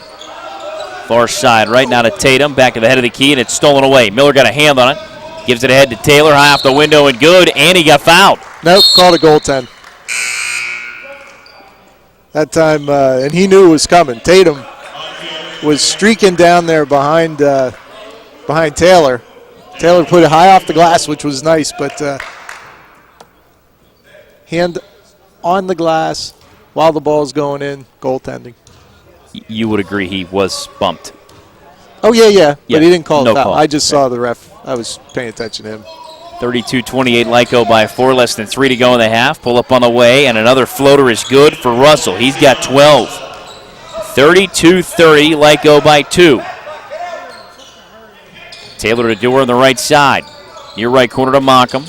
Far side right now to Tatum, back at the head of the key, and it's stolen away. Miller got a hand on it. Gives it ahead to Taylor, high off the window and good, and he got fouled. Nope, called a goaltend. That time, and he knew it was coming. Tatum was streaking down there behind Taylor. Taylor put it high off the glass, which was nice, but hand on the glass while the ball's going in, goaltending. You would agree he was bumped. Oh, yeah, but he didn't call no it foul. call. I just saw the ref. I was paying attention to him. 32-28 Lyco by 4, less than 3 to go in the half. Pull up on the way, and another floater is good for Russell. He's got 12. 32-30 Lyco by 2. Taylor to Dewar on the right side. Near right corner to Monckham.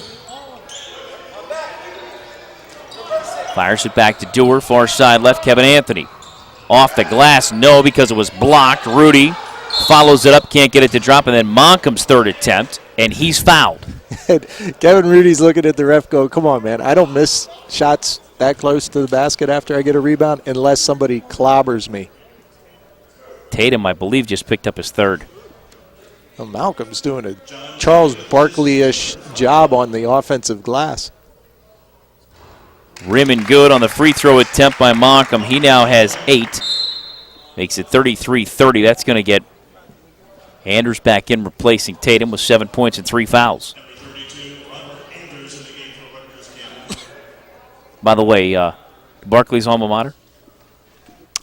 Fires it back to Dewar, far side left, Kevin Anthony. Off the glass, no, because it was blocked. Rudy follows it up, can't get it to drop, and then Monkham's third attempt, and he's fouled. Kevin Rudy's looking at the ref go, come on, man, I don't miss shots that close to the basket after I get a rebound unless somebody clobbers me. Tatum, I believe, just picked up his third. Well, Malcolm's doing a Charles Barkley-ish job on the offensive glass. Rimming good on the free throw attempt by Monckham. He now has 8. Makes it 33-30. That's going to get Anders back in, replacing Tatum with 7 points and 3 fouls. By the way, Barkley's alma mater?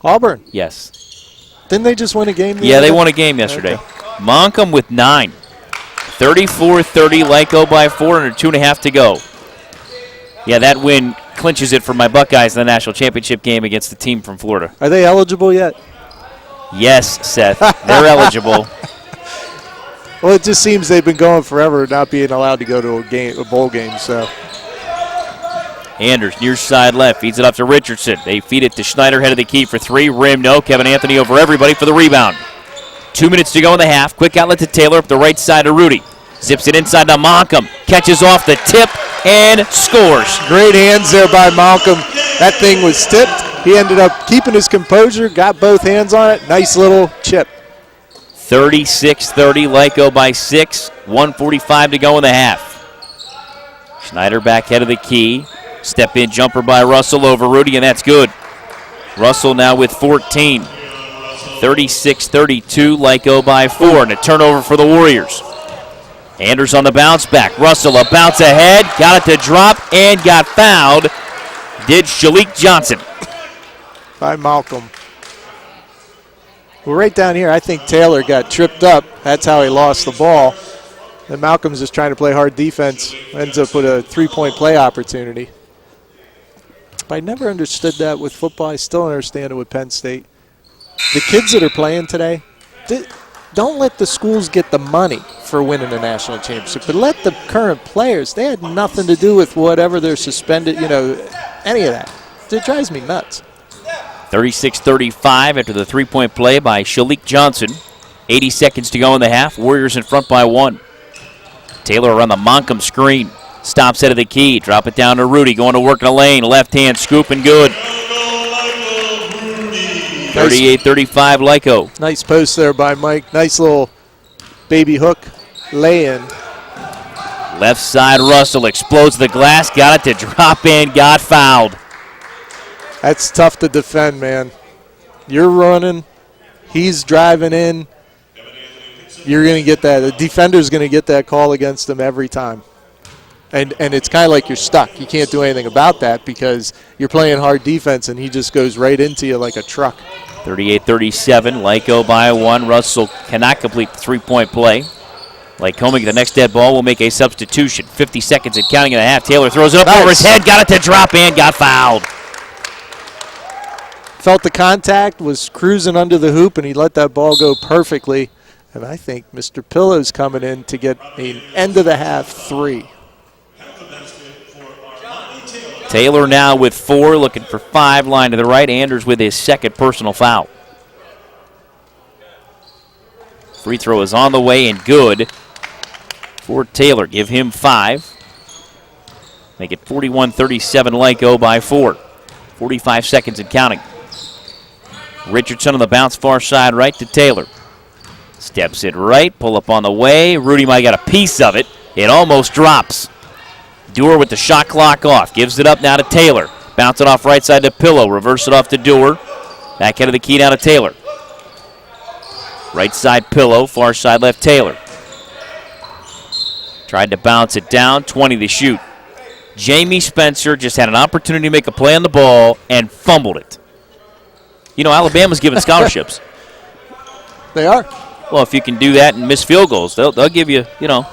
Auburn. Yes. Didn't they just win a game? Yeah, they won a game yesterday. Okay. Monckham with 9. 34-30, Lyco by 4, under 2.5 to go. Yeah, that win clinches it for my Buckeyes in the national championship game against the team from Florida. Are they eligible yet? Yes, Seth. They're eligible. Well, it just seems they've been going forever not being allowed to go to a bowl game. So Anders, near side left, feeds it up to Richardson. They feed it to Schneider, head of the key for 3. Rim, no. Kevin Anthony over everybody for the rebound. 2 minutes to go in the half. Quick outlet to Taylor up the right side to Rudy. Zips it inside to Monckham. Catches off the tip and scores. Great hands there by Monckham. That thing was tipped. He ended up keeping his composure, got both hands on it. Nice little chip. 36-30, Lyco by 6. 1:45 to go in the half. Schneider back head of the key. Step in jumper by Russell over Rudy, and that's good. Russell now with 14. 36-32, Lyco by 4, and a turnover for the Warriors. Anders on the bounce back. Russell a bounce ahead, got it to drop, and got fouled. Did Shalik Johnson. By Malcolm. Well, right down here, I think Taylor got tripped up. That's how he lost the ball. And Malcolm's just trying to play hard defense. Ends up with a 3-point play opportunity. But I never understood that with football. I still don't understand it with Penn State. The kids that are playing today, don't let the schools get the money for winning a national championship, but let the current players, they had nothing to do with whatever they're suspended, any of that. It drives me nuts. 36-35 after the 3-point play by Shalik Johnson. 80 seconds to go in the half. Warriors in front by 1. Taylor around the Monckham screen. Stops head of the key. Drop it down to Rudy. Going to work in a lane. Left hand scoop and good. 38-35 Lyco. Nice post there by Mike. Nice little baby hook lay-in. Left side Russell explodes the glass. Got it to drop in. Got fouled. That's tough to defend, man. You're running. He's driving in. you're going to get that. The defender's going to get that call against them every time. And it's kind of like you're stuck. You can't do anything about that because you're playing hard defense, and he just goes right into you like a truck. 38-37, Lyco by 1. Russell cannot complete the three-point play. Lycoming, the next dead ball, will make a substitution. 50 seconds and counting and a half. Taylor throws it up over his head, got it to drop and got fouled. Felt the contact, was cruising under the hoop, and he let that ball go perfectly. And I think Mr. Pillow's coming in to get an end-of-the-half 3. Taylor now with 4, looking for 5, line to the right. Anders with his second personal foul. Free throw is on the way and good for Taylor. Give him 5. Make it 41-37, Lyco by 4. 45 seconds and counting. Richardson on the bounce far side right to Taylor. Steps it right, pull up on the way. Rudy might got a piece of it. It almost drops. Dewar with the shot clock off. Gives it up now to Taylor. Bounce it off right side to Pillow. Reverse it off to Dewar. Back end of the key now to Taylor. Right side Pillow, far side left Taylor. Tried to bounce it down, 20 to shoot. Jamie Spencer just had an opportunity to make a play on the ball and fumbled it. You know, Alabama's giving scholarships. They are. Well, if you can do that and miss field goals, they'll give you, you know.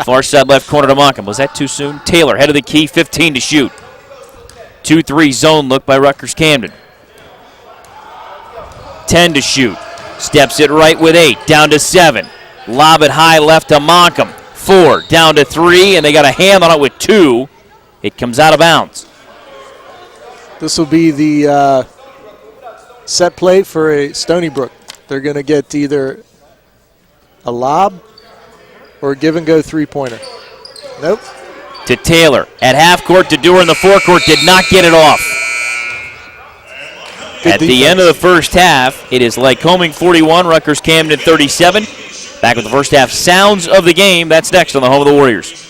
Far side left corner to Monken. Was that too soon? Taylor, head of the key, 15 to shoot. 2-3 zone look by Rutgers Camden. 10 to shoot. Steps it right with 8, down to 7. Lob it high left to Monken. 4, down to 3, and they got a hand on it with 2. It comes out of bounds. This will be the set play for a Stony Brook. They're going to get either a lob or a give-and-go three-pointer. Nope. To Taylor. At half court to Dewar in the forecourt. Did not get it off. Good At defense. the end of the first half, it is Lycoming 41, Rutgers Camden 37. Back with the first half sounds of the game. That's next on the home of the Warriors.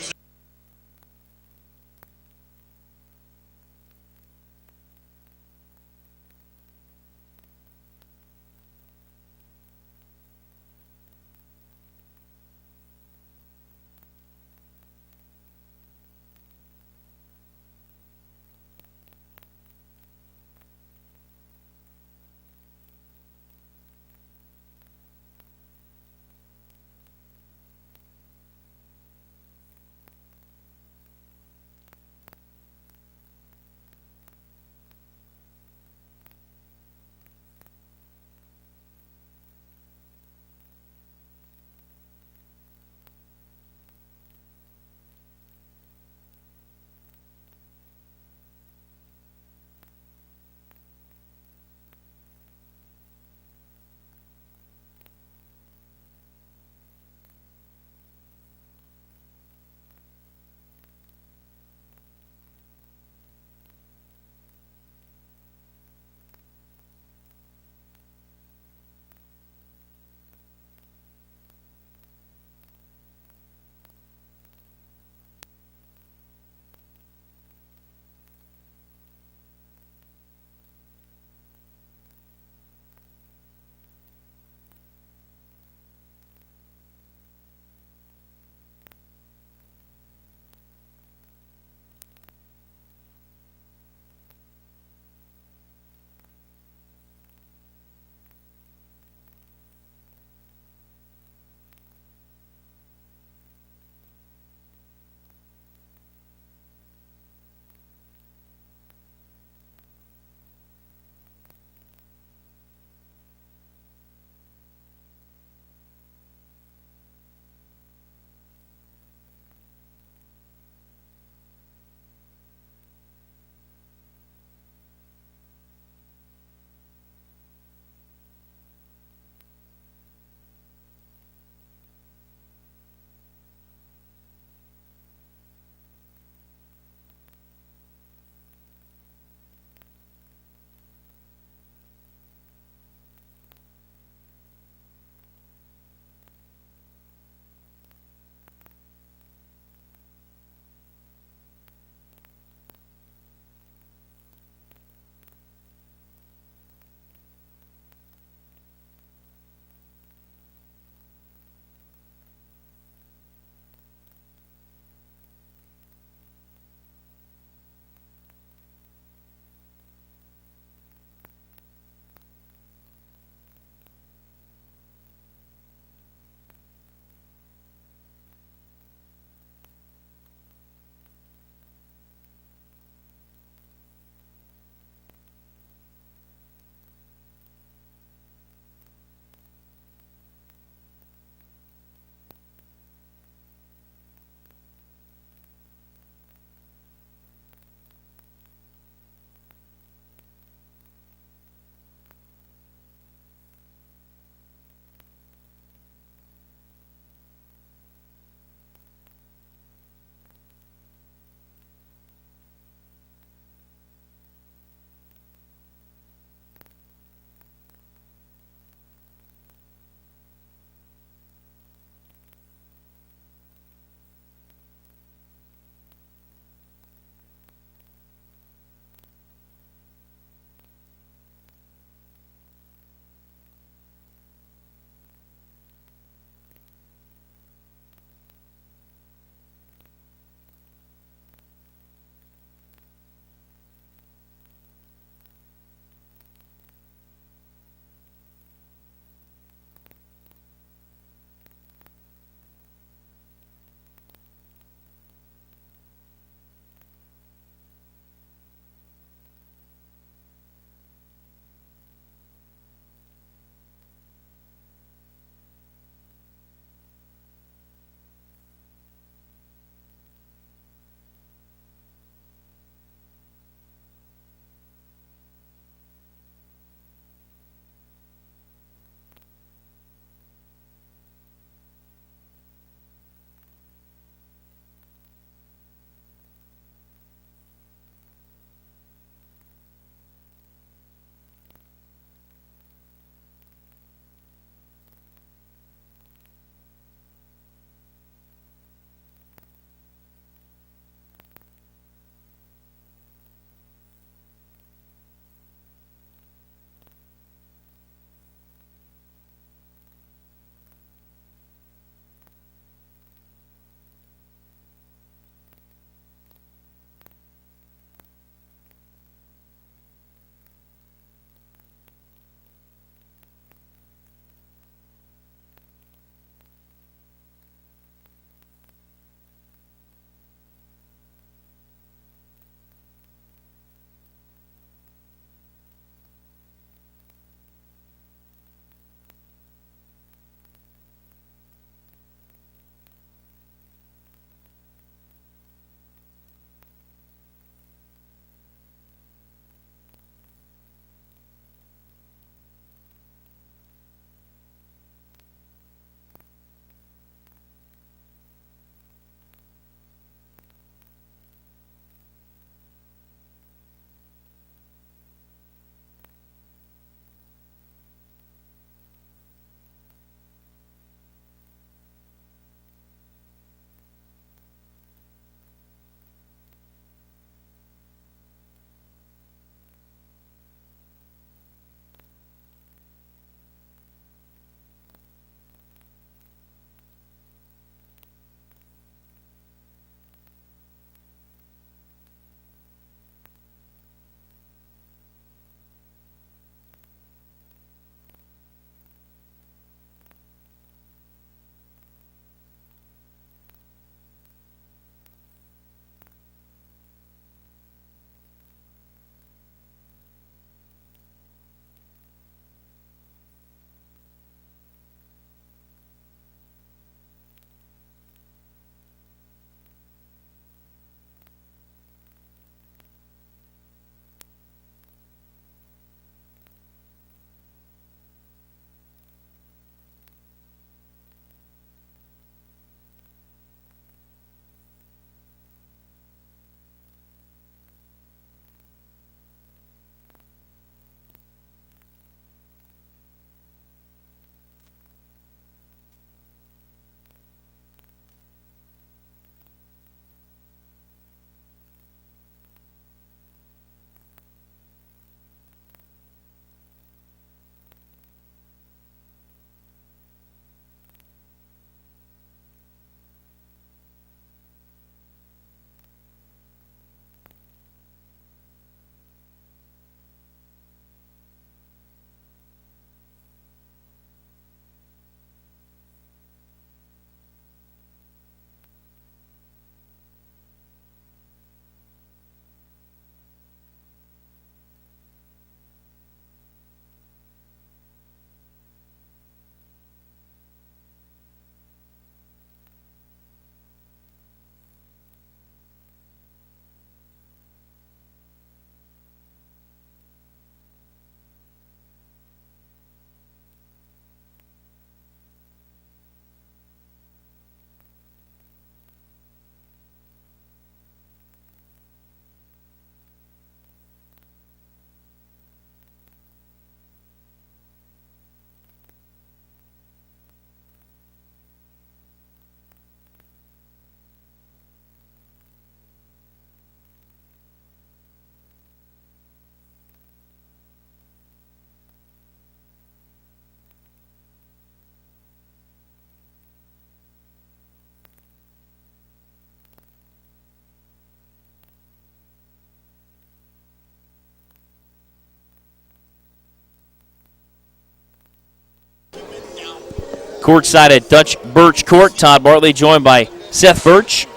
courtside at Dutch Birch Court. Todd Bartley joined by Seth Birch,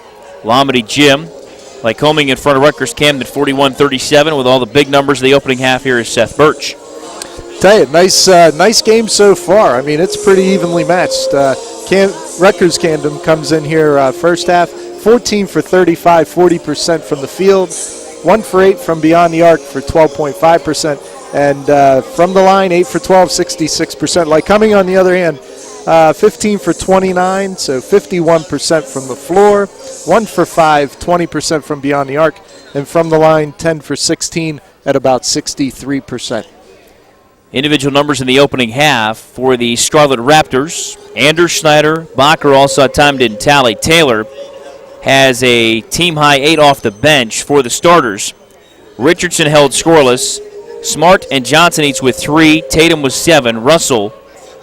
Lomity Jim. Lycoming in front of Rutgers Camden 41-37 with all the big numbers of the opening half. Here is Seth Birch. Tell you, nice game so far. I mean, it's pretty evenly matched. Rutgers Camden comes in here first half, 14 for 35, 40% from the field, 1 for 8 from beyond the arc for 12.5%, and from the line, 8 for 12, 66%. Lycoming, on the other hand, 15 for 29, so 51% from the floor, 1 for 5, 20% from beyond the arc, and from the line, 10 for 16 at about 63%. Individual numbers in the opening half for the Scarlet Raptors. Anders Schneider, Bacher all saw time, didn't tally. Taylor has a team-high 8 off the bench for the starters. Richardson held scoreless. Smart and Johnson each with 3. Tatum was 7. Russell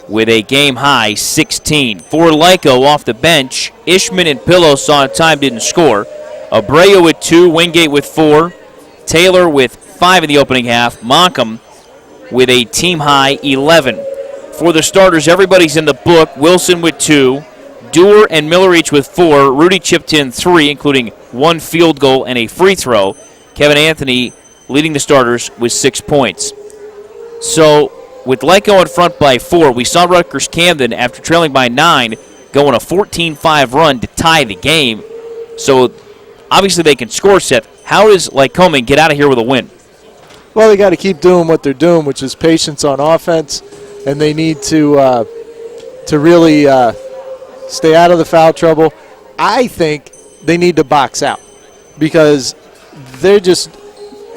with a game-high 16. For Lyco off the bench, Ishman and Pillow saw time, didn't score. Abreu with 2. Wingate with 4. Taylor with 5 in the opening half. Monkham with a team-high 11. For the starters, everybody's in the book. Wilson with 2. Dewar and Miller each with 4. Rudy chipped in 3, including 1 field goal and a free throw. Kevin Anthony leading the starters with 6 points. So, with Lyco in front by 4, we saw Rutgers Camden, after trailing by 9, go on a 14-5 run to tie the game. So, obviously they can score, Seth. How does Lycoming get out of here with a win? Well, they got to keep doing what they're doing, which is patience on offense, and they need to really stay out of the foul trouble. I think they need to box out because they're just,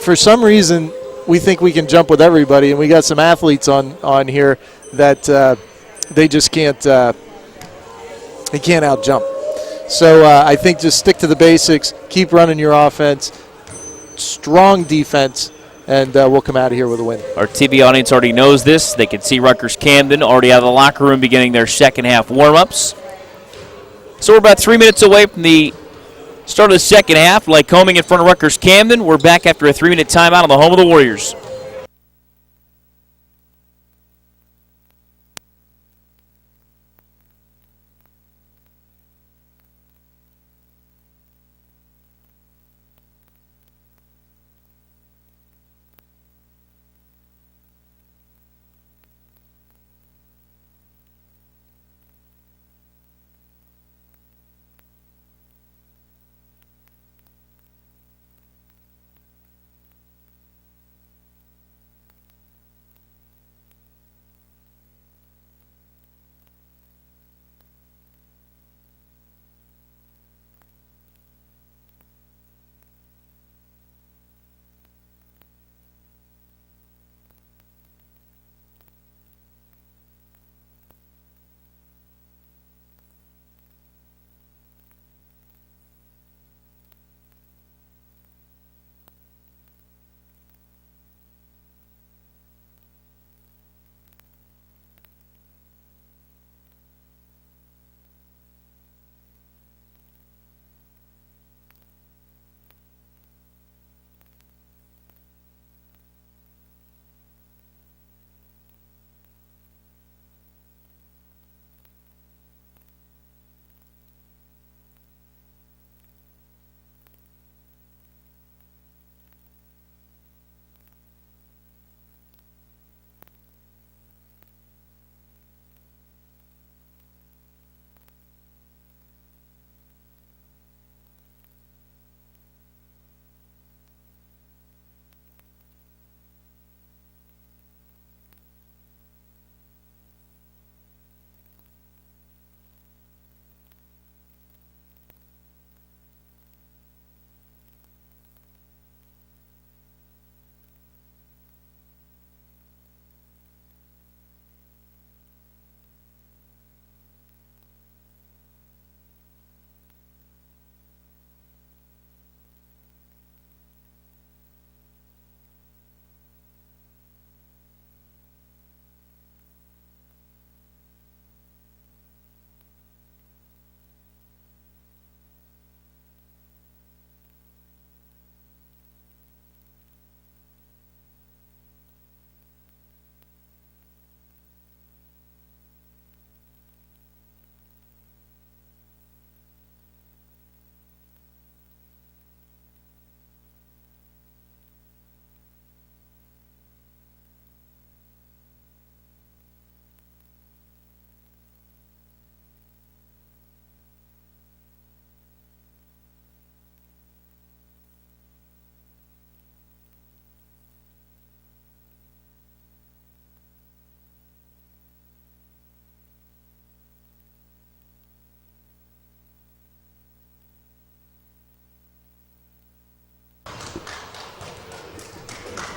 for some reason, we think we can jump with everybody, and we got some athletes on here that they just can't out jump. So I think just stick to the basics, keep running your offense, strong defense, and we'll come out of here with a win. Our TV audience already knows this. They can see Rutgers Camden already out of the locker room beginning their second half warm-ups. So we're about 3 minutes away from the start of the second half. Lycoming in front of Rutgers Camden. We're back after a 3-minute timeout on the home of the Warriors.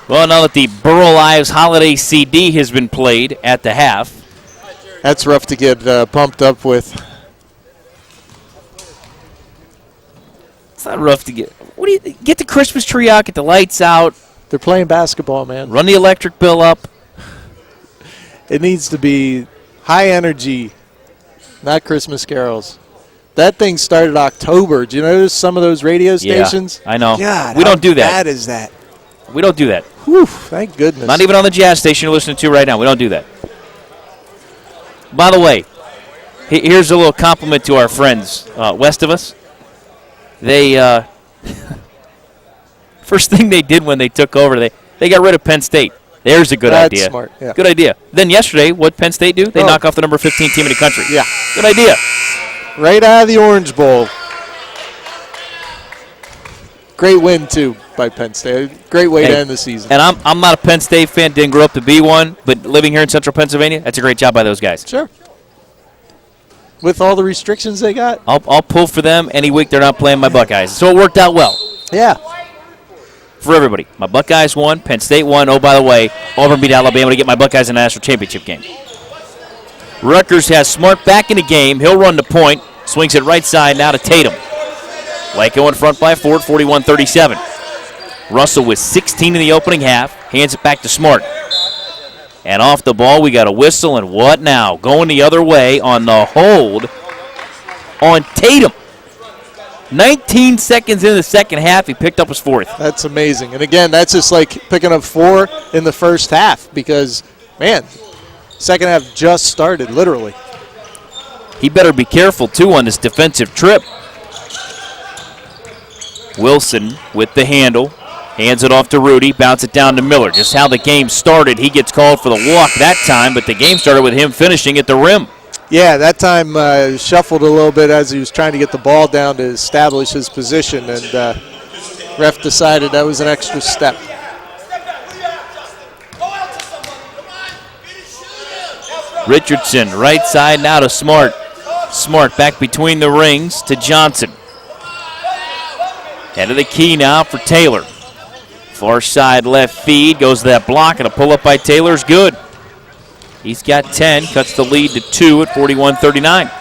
Well, now that the Burl Ives Holiday CD has been played at the half. That's rough to get pumped up with. It's not rough to get. What do you get the Christmas tree out, get the lights out. They're playing basketball, man. Run the electric bill up. It needs to be high energy, not Christmas carols. That thing started October. Do you notice some of those radio stations? Yeah, I know. God, we don't do that. How bad is that? We don't do that. Whew, thank goodness. Not even on the jazz station you're listening to right now. We don't do that. By the way, here's a little compliment to our friends west of us. They first thing they did when they took over, they got rid of Penn State. There's a good idea. That's smart. Yeah. Good idea. Then yesterday, what Penn State do? They knock off the number 15 team in the country. Yeah. Good idea. Right out of the Orange Bowl. Great win, too, by Penn State. Great way to end the season. And I'm not a Penn State fan, didn't grow up to be one, but living here in central Pennsylvania, that's a great job by those guys. Sure. With all the restrictions they got? I'll pull for them any week they're not playing my Buckeyes. So it worked out well. Yeah. For everybody. My Buckeyes won, Penn State won. Oh, by the way, Auburn beat Alabama to get my Buckeyes in the national championship game. Rutgers has Smart back in the game. He'll run the point. Swings it right side now to Tatum. Lyco in front by 4 at 41-37. Russell with 16 in the opening half. Hands it back to Smart. And off the ball, we got a whistle, and what now? Going the other way on the hold on Tatum. 19 seconds into the second half, he picked up his fourth. That's amazing. And again, that's just like picking up 4 in the first half because, man, second half just started, literally. He better be careful, too, on this defensive trip. Wilson with the handle. Hands it off to Rudy. Bounce it down to Miller. Just how the game started. He gets called for the walk that time, but the game started with him finishing at the rim. Yeah, that time shuffled a little bit as he was trying to get the ball down to establish his position, and ref decided that was an extra step. Richardson, right side now to Smart. Smart back between the rings to Johnson. Head of the key now for Taylor. Far side left feed, goes to that block, and a pull-up by Taylor's good. He's got 10, cuts the lead to 2 at 41-39.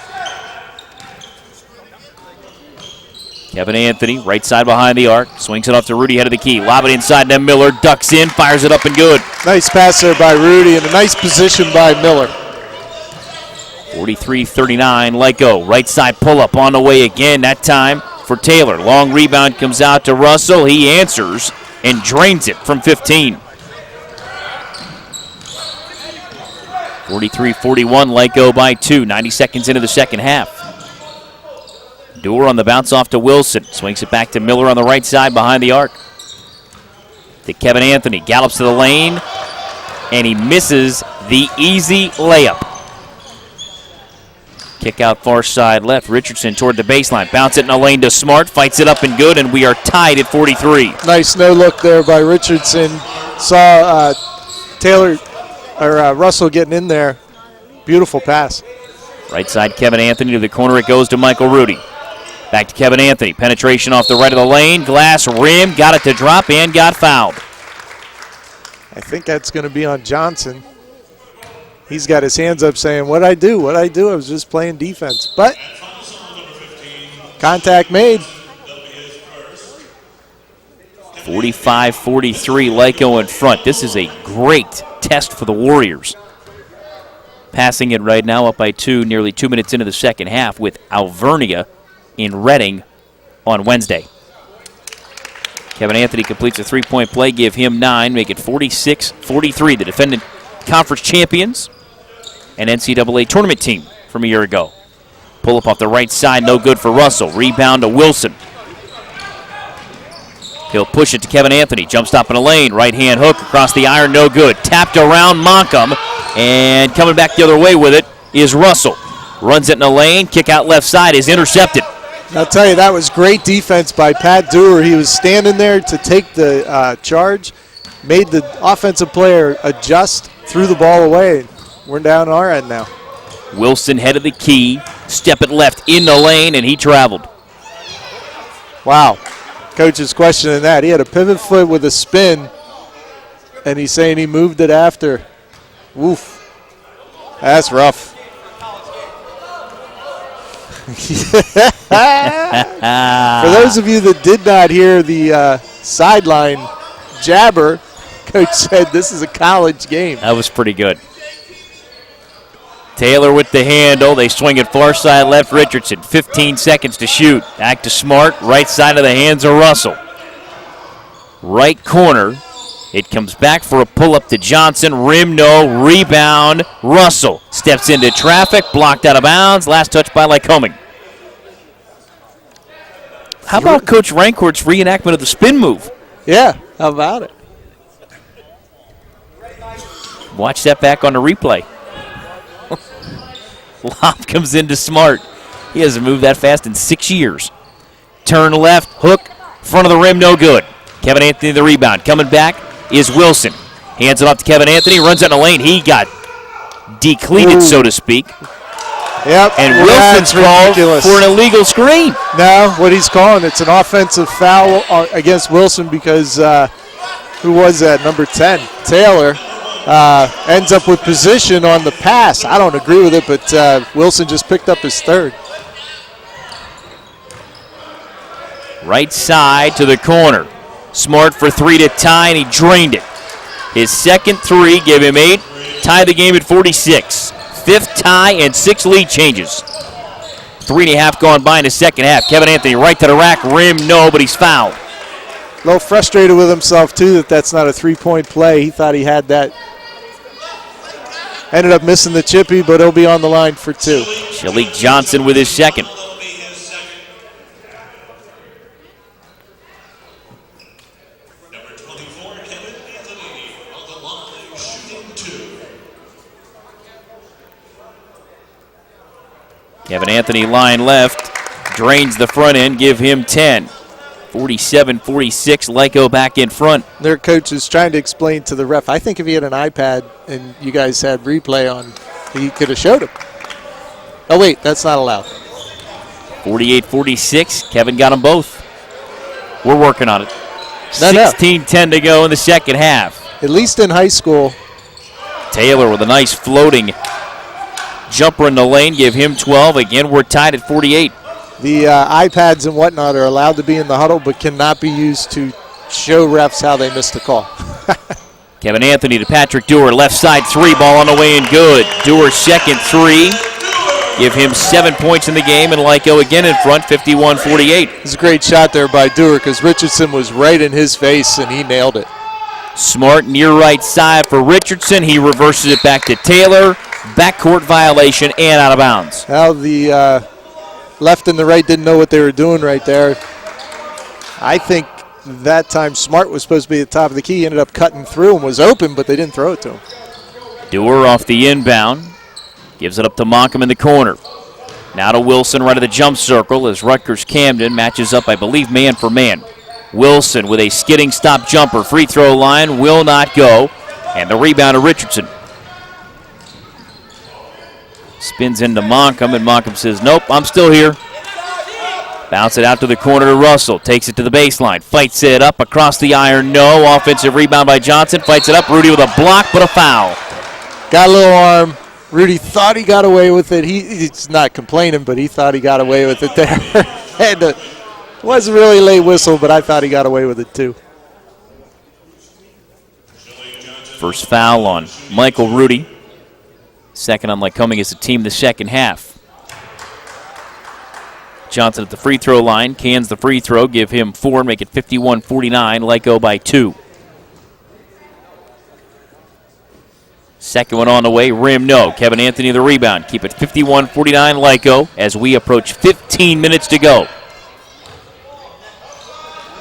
Kevin Anthony, right side behind the arc, swings it off to Rudy, head of the key. Lob it inside, then Miller ducks in, fires it up and good. Nice pass there by Rudy, and a nice position by Miller. 43-39, Lyco, right side pull-up on the way again, that time for Taylor. Long rebound comes out to Russell. He answers and drains it from 15. 43-41, Lyco by 2. 90 seconds into the second half. Dewar on the bounce off to Wilson. Swings it back to Miller on the right side behind the arc. To Kevin Anthony. Gallops to the lane. And he misses the easy layup. Kick out far side left. Richardson toward the baseline. Bounce it in the lane to Smart. Fights it up and good, and we are tied at 43. Nice no-look there by Richardson. Saw Russell getting in there. Beautiful pass. Right side Kevin Anthony to the corner. It goes to Michael Rudy. Back to Kevin Anthony. Penetration off the right of the lane. Glass rim. Got it to drop and got fouled. I think that's going to be on Johnson. He's got his hands up saying, what'd I do? What'd I do? I was just playing defense. But contact made. 45-43, Lyco in front. This is a great test for the Warriors. Passing it right now up by 2, nearly 2 minutes into the second half with Alvernia in Reading on Wednesday. Kevin Anthony completes a three-point play, give him 9, make it 46-43. The defending conference champions and NCAA tournament team from a year ago. Pull up off the right side, no good for Russell. Rebound to Wilson. He'll push it to Kevin Anthony. Jump stop in the lane. Right-hand hook across the iron, no good. Tapped around Monkham, and coming back the other way with it is Russell. Runs it in the lane. Kick out left side is intercepted. I'll tell you, that was great defense by Pat Dewar. He was standing there to take the charge, made the offensive player adjust, threw the ball away. We're down our end now. Wilson head of the key, step it left in the lane, and he traveled. Wow. Coach is questioning that. He had a pivot foot with a spin, And he's saying he moved it after. Woof. That's rough. For those of you that did not hear the sideline jabber, Coach said this is a college game. That was pretty good. Taylor with the handle. They swing it far side left. Richardson, 15 seconds to shoot. Back to Smart. Right side of the hands of Russell. Right corner. It comes back for a pull-up to Johnson. Rim, no. Rebound. Russell steps into traffic. Blocked out of bounds. Last touch by Lycoming. How about Coach Rancourt's reenactment of the spin move? Yeah, how about it? Watch that back on the replay. Lob comes into Smart. He hasn't moved that fast in 6 years. Turn left, hook, front of the rim, no good. Kevin Anthony the rebound. Coming back is Wilson. Hands it off to Kevin Anthony, runs out in the lane. He got decleated, so to speak. Yep. And Wilson's called for an illegal screen. No, what he's calling, it's an offensive foul against Wilson because who was that, number 10? Taylor ends up with position on the pass. I don't agree with it, but Wilson just picked up his third. Right side to the corner. Smart for three to tie, and he drained it. His second three gave him 8, tie the game at 46. Fifth tie and 6 lead changes. 3.5 gone by in the second half. Kevin Anthony right to the rack, rim, no, but he's fouled. A little frustrated with himself, too, that that's not a three-point play. He thought he had that. Ended up missing the chippy, but he'll be on the line for 2. Shalik Johnson with his second. Number 24, Kevin Anthony, on the line, shooting 2. Kevin Anthony line left, drains the front end, give him 10. 47-46, Lyco back in front. Their coach is trying to explain to the ref, I think if he had an iPad and you guys had replay on, he could have showed him. Oh, wait, that's not allowed. 48-46, Kevin got them both. We're working on it. No. 16-10 to go in the second half. At least in high school. Taylor with a nice floating jumper in the lane, give him 12. Again, we're tied at 48. The iPads and whatnot are allowed to be in the huddle but cannot be used to show refs how they missed a call. Kevin Anthony to Patrick Dewar, left side three, ball on the way and good. Dewar's second three, give him 7 points in the game, and Lyco again in front, 51-48. It was a great shot there by Dewar because Richardson was right in his face and he nailed it. Smart near right side for Richardson. He reverses it back to Taylor. Backcourt violation and out of bounds. Now the left and the right didn't know what they were doing right there. I think that time Smart was supposed to be at the top of the key. He ended up cutting through and was open, but they didn't throw it to him. Dewar off the inbound. Gives it up to Monkham in the corner. Now to Wilson right of the jump circle as Rutgers Camden matches up, I believe, man for man. Wilson with a skidding stop jumper. Free throw line will not go. And the rebound to Richardson. Spins into Monkham, and Monkham says, nope, I'm still here. Bounce it out to the corner to Russell. Takes it to the baseline. Fights it up across the iron. No. Offensive rebound by Johnson. Fights it up. Rudy with a block, but a foul. Got a little arm. Rudy thought he got away with it. He's not complaining, but he thought he got away with it there. And it wasn't really a late whistle, but I thought he got away with it too. First foul on Michael Rudy. Second on Lycoming as a team the second half. Johnson at the free throw line. Cans the free throw. Give him 4. Make it 51-49. Lyco by 2. Second one on the way. Rim no. Kevin Anthony the rebound. Keep it 51-49 Lyco as we approach 15 minutes to go.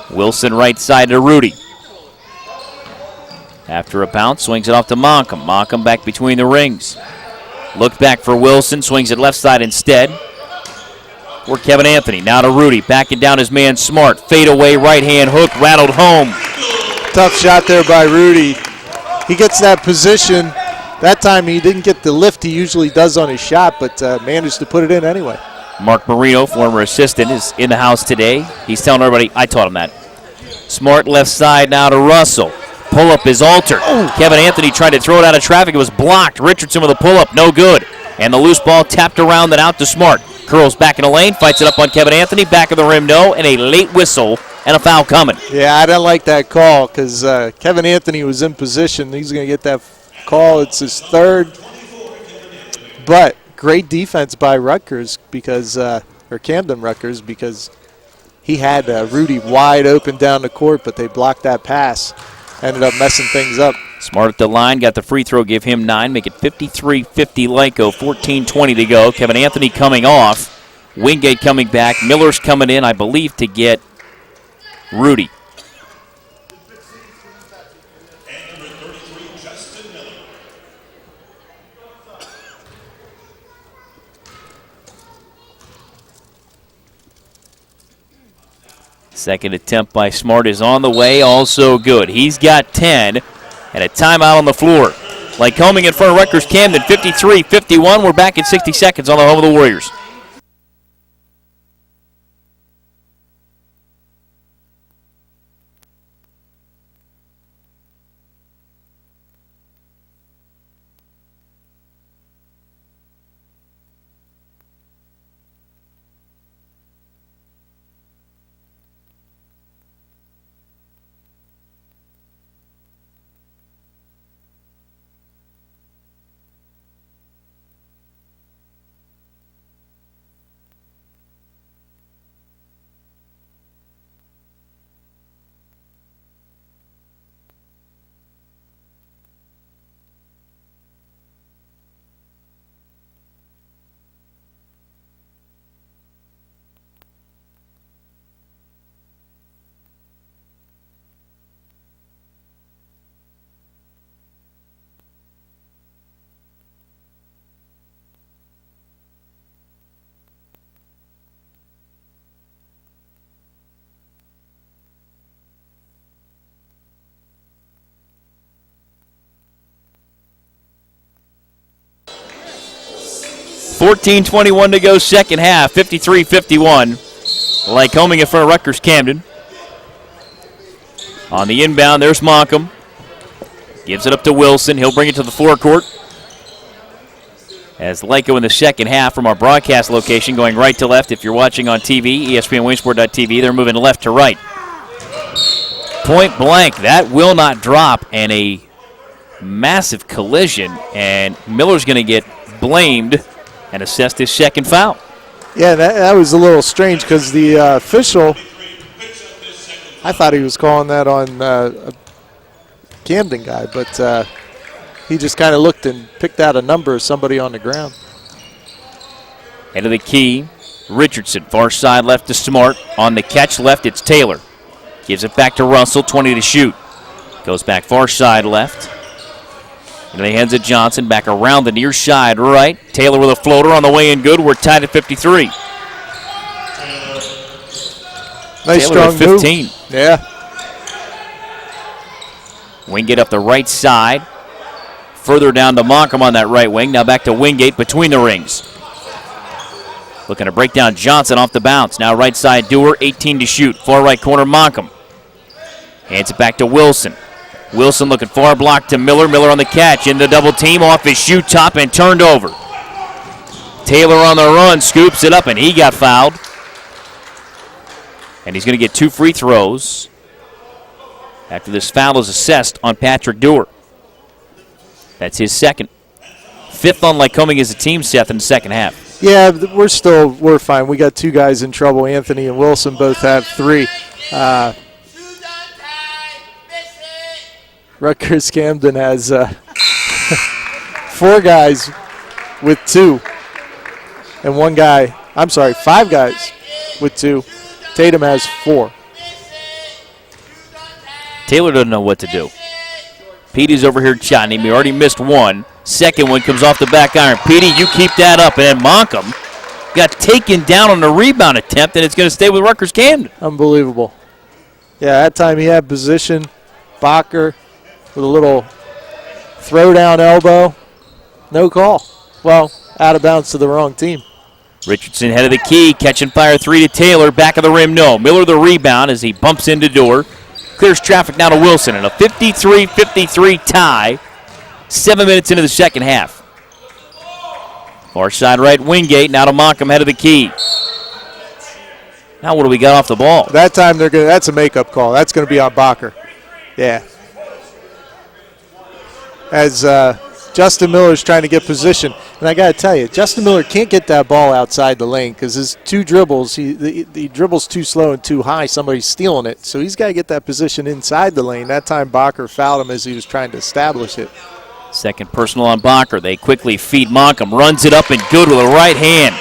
Wilson right side to Rudy. After a bounce, swings it off to Monkham. Monkham back between the rings. Look back for Wilson. Swings it left side instead. For Kevin Anthony. Now to Rudy. Backing down his man Smart. Fade away. Right hand hook. Rattled home. Tough shot there by Rudy. He gets that position. That time he didn't get the lift he usually does on his shot, but managed to put it in anyway. Mark Marino, former assistant, is in the house today. He's telling everybody, I taught him that. Smart left side now to Russell. pull-up is altered. Kevin Anthony tried to throw it out of traffic. It was blocked. Richardson with a pull-up, no good. And the loose ball tapped around and out to Smart. Curls back in the lane, fights it up on Kevin Anthony. Back of the rim, no, and a late whistle and a foul coming. Yeah, I didn't like that call because Kevin Anthony was in position. He's going to get that call. It's his third. But great defense by Rutgers because, or Camden Rutgers, because he had Rudy wide open down the court, but they blocked that pass. Ended up messing things up. Smart at the line, got the free throw, give him 9, make it 53-50 Lyco, 14-20 to go. Kevin Anthony coming off, Wingate coming back, Miller's coming in, I believe, to get Rudy. Second attempt by Smart is on the way, also good. He's got 10 and a timeout on the floor. Lycoming in front of Rutgers Camden, 53-51. We're back in 60 seconds on the home of the Warriors. .21 to go, second half, 53-51. Lycoming in front of Rutgers Camden. On the inbound, there's Moncomb. Gives it up to Wilson. He'll bring it to the forecourt. As Lyco in the second half from our broadcast location, going right to left. If you're watching on TV, ESPNWingsport.tv, they're moving left to right. Point blank, that will not drop, and a massive collision, and Miller's going to get blamed and assessed his second foul. Yeah, that was a little strange because the official, I thought he was calling that on a Camden guy, but he just kind of looked and picked out a number of somebody on the ground. Head of the key, Richardson, far side left to Smart. On the catch left, it's Taylor. Gives it back to Russell, 20 to shoot. Goes back far side left. Into the hands of Johnson, back around the near side right. Taylor with a floater on the way in good. We're tied at 53. Nice Taylor strong 15. move. Yeah. Wingate up the right side. Further down to Moncomb on that right wing. Now back to Wingate between the rings. Looking to break down Johnson off the bounce. Now right side Dewar, 18 to shoot. Far right corner Moncomb. Hands it back to Wilson. Wilson looking far block to Miller. Miller on the catch. In the double team off his shoe top and turned over. Taylor on the run. Scoops it up and he got fouled. And he's going to get 2 free throws after this foul is assessed on Patrick Dewar. That's his second. 5th on Lycoming as a team, Seth, in the second half. Yeah, we're fine. We got 2 guys in trouble. Anthony and Wilson both have 3. Rutgers Camden has 4 guys with 2. And 5 guys with 2. Tatum has 4. Taylor doesn't know what to do. Petey's over here chiding him. He already missed 1. Second one comes off the back iron. Petey, you keep that up. And then Moncomb got taken down on the rebound attempt, and it's going to stay with Rutgers Camden. Unbelievable. Yeah, that time he had position. Bacher with a little throwdown elbow. No call. Well, out of bounds to the wrong team. Richardson head of the key, catch and fire 3 to Taylor. Back of the rim, no. Miller the rebound as he bumps into Dewar. Clears traffic now to Wilson in a 53-53 tie. 7 minutes into the second half. Far side right, Wingate, now to Monckham, head of the key. Now what do we got off the ball? That time that's a makeup call. That's going to be on Bacher. Yeah. As Justin Miller's trying to get position. And I got to tell you, Justin Miller can't get that ball outside the lane because his two dribbles, he dribbles too slow and too high. Somebody's stealing it. So he's got to get that position inside the lane. That time Bacher fouled him as he was trying to establish it. Second personal on Bacher. They quickly feed Monckham. Runs it up and good with a right hand.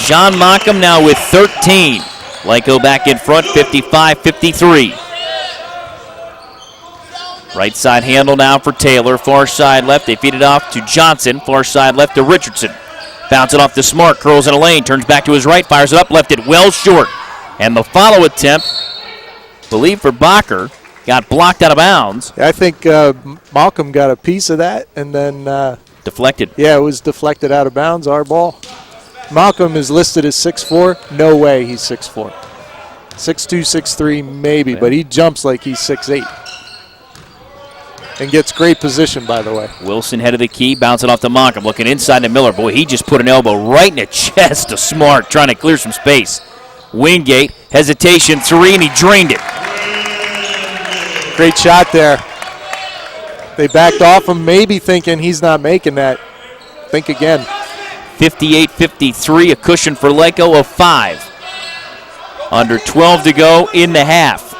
John Monckham now with 13. Lyco back in front, 55-53. Right side handle now for Taylor. Far side left. They feed it off to Johnson. Far side left to Richardson. Bounce it off to Smart. Curls in a lane. Turns back to his right. Fires it up. Left it well short. And the follow attempt, believe for Bacher, got blocked out of bounds. Yeah, I think Malcolm got a piece of that and then deflected. Yeah, it was deflected out of bounds, our ball. Malcolm is listed as 6'4". No way he's 6'4". 6'2", 6'3", maybe, but he jumps like he's 6'8". And gets great position, by the way. Wilson head of the key, bouncing off to Monckham, looking inside to Miller. Boy, he just put an elbow right in the chest to Smart, trying to clear some space. Wingate, hesitation, three, and he drained it. Great shot there. They backed off him, maybe thinking he's not making that. Think again. 58-53, a cushion for Lyco of 5. Under 12 to go in the half.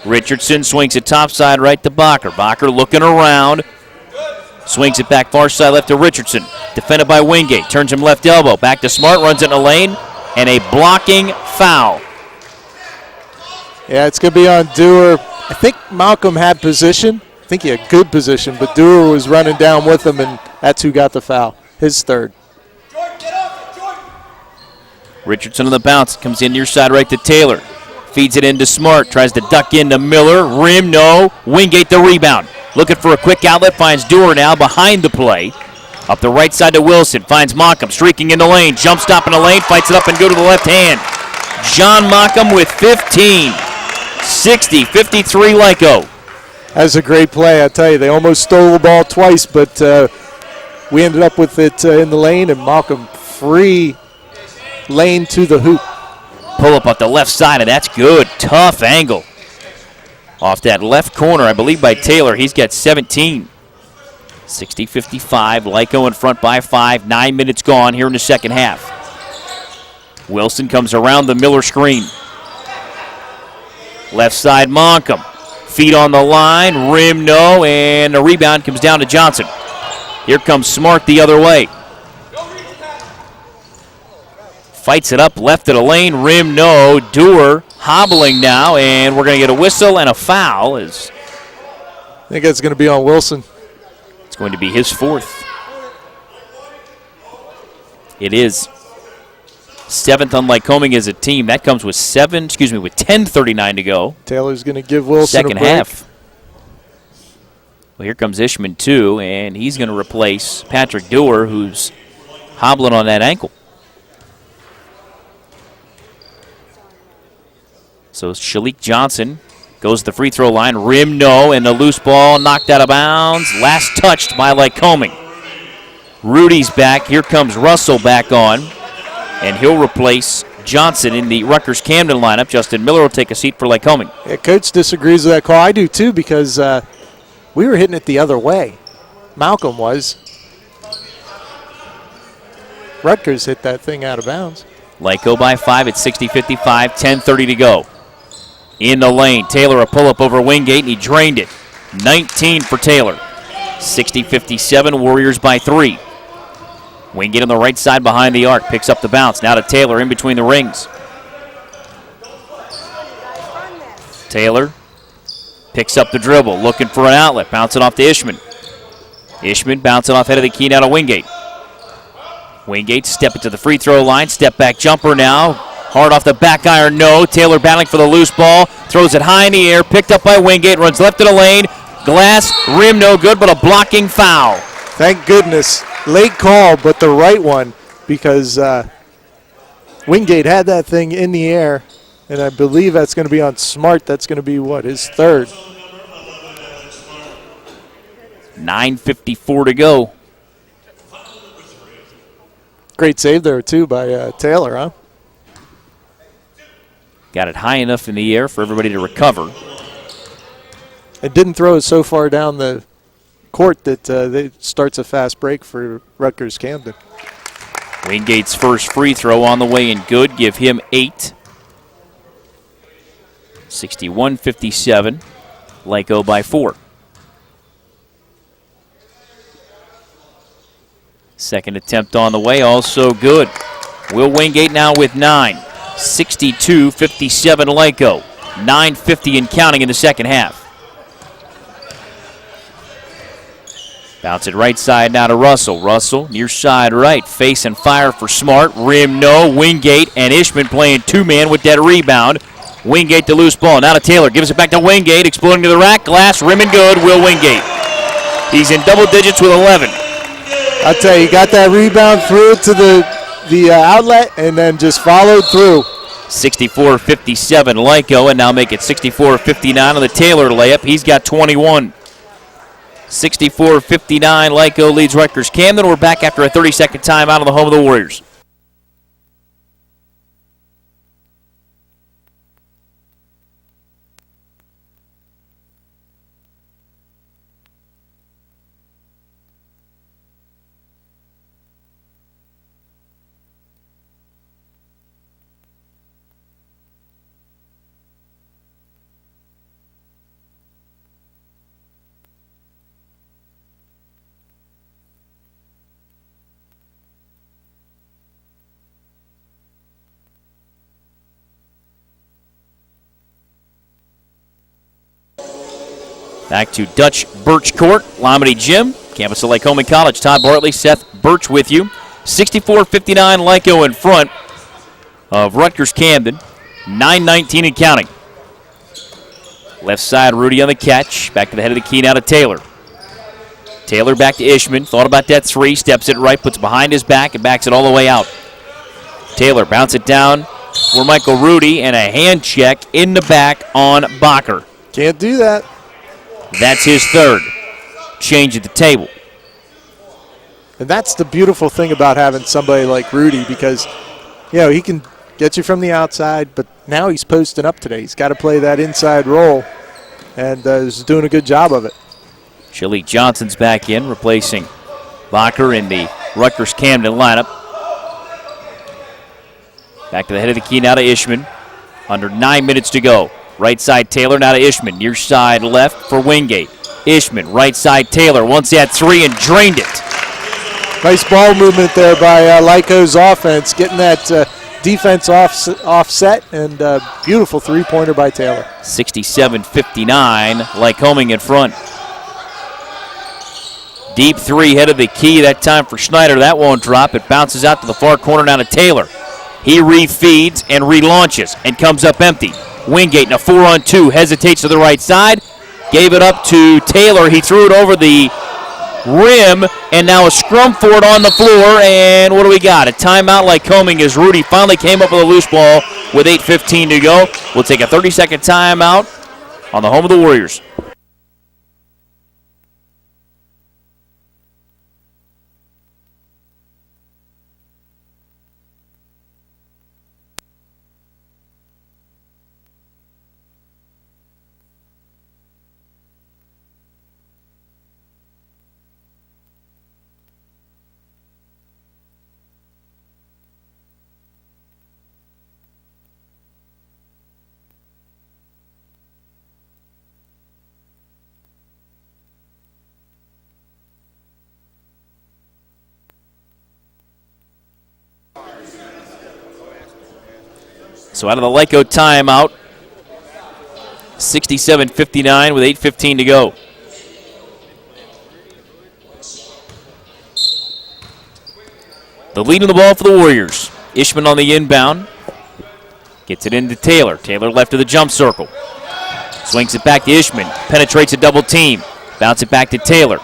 Richardson swings it topside right to Bacher. Bacher looking around. Swings it back far side left to Richardson. Defended by Wingate. Turns him left elbow. Back to Smart. Runs it in the lane. And a blocking foul. Yeah, it's going to be on Dewar. I think Malcolm had position. I think he had good position. But Dewar was running down with him, and that's who got the foul. His third. Richardson on the bounce. Comes in near side right to Taylor. Feeds it into Smart. Tries to duck into Miller. Rim, no. Wingate the rebound. Looking for a quick outlet. Finds Dewar now behind the play. Up the right side to Wilson. Finds Monckham. Streaking in the lane. Jump stop in the lane. Fights it up and go to the left hand. John Monckham with 15. 60-53 Lyco. That's a great play. I tell you, they almost stole the ball twice, but we ended up with it in the lane, and Monckham free lane to the hoop. Pull up off the left side, and that's good. Tough angle. Off that left corner, I believe, by Taylor. He's got 17. 60-55. Lyco in front by 5. 9 minutes gone here in the second half. Wilson comes around the Miller screen. Left side, Monckham. Feet on the line. Rim, no. And a rebound comes down to Johnson. Here comes Smart the other way. Fights it up, left of the lane, rim, no. Dewar hobbling now, and we're going to get a whistle and a foul. I think it's going to be on Wilson. It's going to be his fourth. It is. 7th on Lycoming as a team. That comes with 10:39 to go. Taylor's going to give Wilson second a break. Half. Well, here comes Ishman too, and he's going to replace Patrick Dewar, who's hobbling on that ankle. So Shalik Johnson goes to the free throw line. Rim, no, and the loose ball knocked out of bounds. Last touched by Lycoming. Rudy's back. Here comes Russell back on, and he'll replace Johnson in the Rutgers Camden lineup. Justin Miller will take a seat for Lycoming. Yeah, Coach disagrees with that call. I do too, because we were hitting it the other way. Malcolm was. Rutgers hit that thing out of bounds. Lyco by 5 at 60-55, 10:30 to go. In the lane, Taylor a pull-up over Wingate, and he drained it. 19 for Taylor. 60-57, Warriors by 3. Wingate on the right side behind the arc, picks up the bounce. Now to Taylor in between the rings. Taylor picks up the dribble, looking for an outlet, bouncing off to Ishman. Ishman bouncing off head of the key now to Wingate. Wingate step it to the free throw line, step back jumper now. Hard off the back iron, no. Taylor battling for the loose ball, throws it high in the air, picked up by Wingate, runs left of the lane. Glass, rim no good, but a blocking foul. Thank goodness. Late call, but the right one, because Wingate had that thing in the air, And I believe that's going to be on Smart. That's going to be, what, his third. 9:54 to go. Great save there, too, by Taylor, huh? Got it high enough in the air for everybody to recover. It didn't throw it so far down the court that it starts a fast break for Rutgers Camden. Wingate's first free throw on the way and good. Give him 8. 61-57. Lyco by 4. Second attempt on the way, also good. Will Wingate now with 9. 62-57 Lyco. 9:50 and counting in the second half. Bounce it right side now to Russell. Russell near side right. Face and fire for Smart. Rim no. Wingate and Ishman playing two-man with that rebound. Wingate the loose ball. Now to Taylor. Gives it back to Wingate. Exploding to the rack. Glass. Rim and good. Will Wingate. He's in double digits with 11. I'll tell you, he got that rebound, threw it to the outlet, and then just followed through. 64-57 Lyco, and now make it 64-59 on the Taylor layup. He's got 21. 64-59 Lyco leads Rutgers Camden. We're back after a 30-second timeout on the home of the Warriors. Back to Dutch Birch Court, Lomity Gym, campus of Lycoming College. Todd Bartley, Seth Birch with you. 64-59 Lyco in front of Rutgers Camden. 9:19 and counting. Left side, Rudy on the catch. Back to the head of the key now to Taylor. Taylor back to Ishman. Thought about that three. Steps it right, puts it behind his back, and backs it all the way out. Taylor bounce it down for Michael Rudy, and a hand check in the back on Bacher. Can't do that. That's his third. Change at the table. And that's the beautiful thing about having somebody like Rudy, because, he can get you from the outside, but now he's posting up today. He's got to play that inside role, and is doing a good job of it. Chili Johnson's back in, replacing Bacher in the Rutgers Camden lineup. Back to the head of the key now to Ishman. Under 9 minutes to go. Right side Taylor now to Ishman. Near side left for Wingate. Ishman, right side Taylor. Once that three and drained it. Nice ball movement there by Lyco's offense, getting that defense offset, and beautiful three-pointer by Taylor. 67-59, Lycoming in front. Deep three, head of the key, that time for Schneider. That won't drop. It bounces out to the far corner now to Taylor. He refeeds and relaunches and comes up empty. Wingate in a 4-on-2, hesitates to the right side. Gave it up to Taylor. He threw it over the rim, and now a scrum for it on the floor. And what do we got? A timeout Lycoming as Rudy finally came up with a loose ball with 8:15 to go. We'll take a 30-second timeout on the home of the Warriors. So out of the Lyco timeout, 67-59 with 8:15 to go. The lead in the ball for the Warriors. Ishman on the inbound. Gets it into Taylor. Taylor left of the jump circle. Swings it back to Ishman. Penetrates a double team. Bounce it back to Taylor.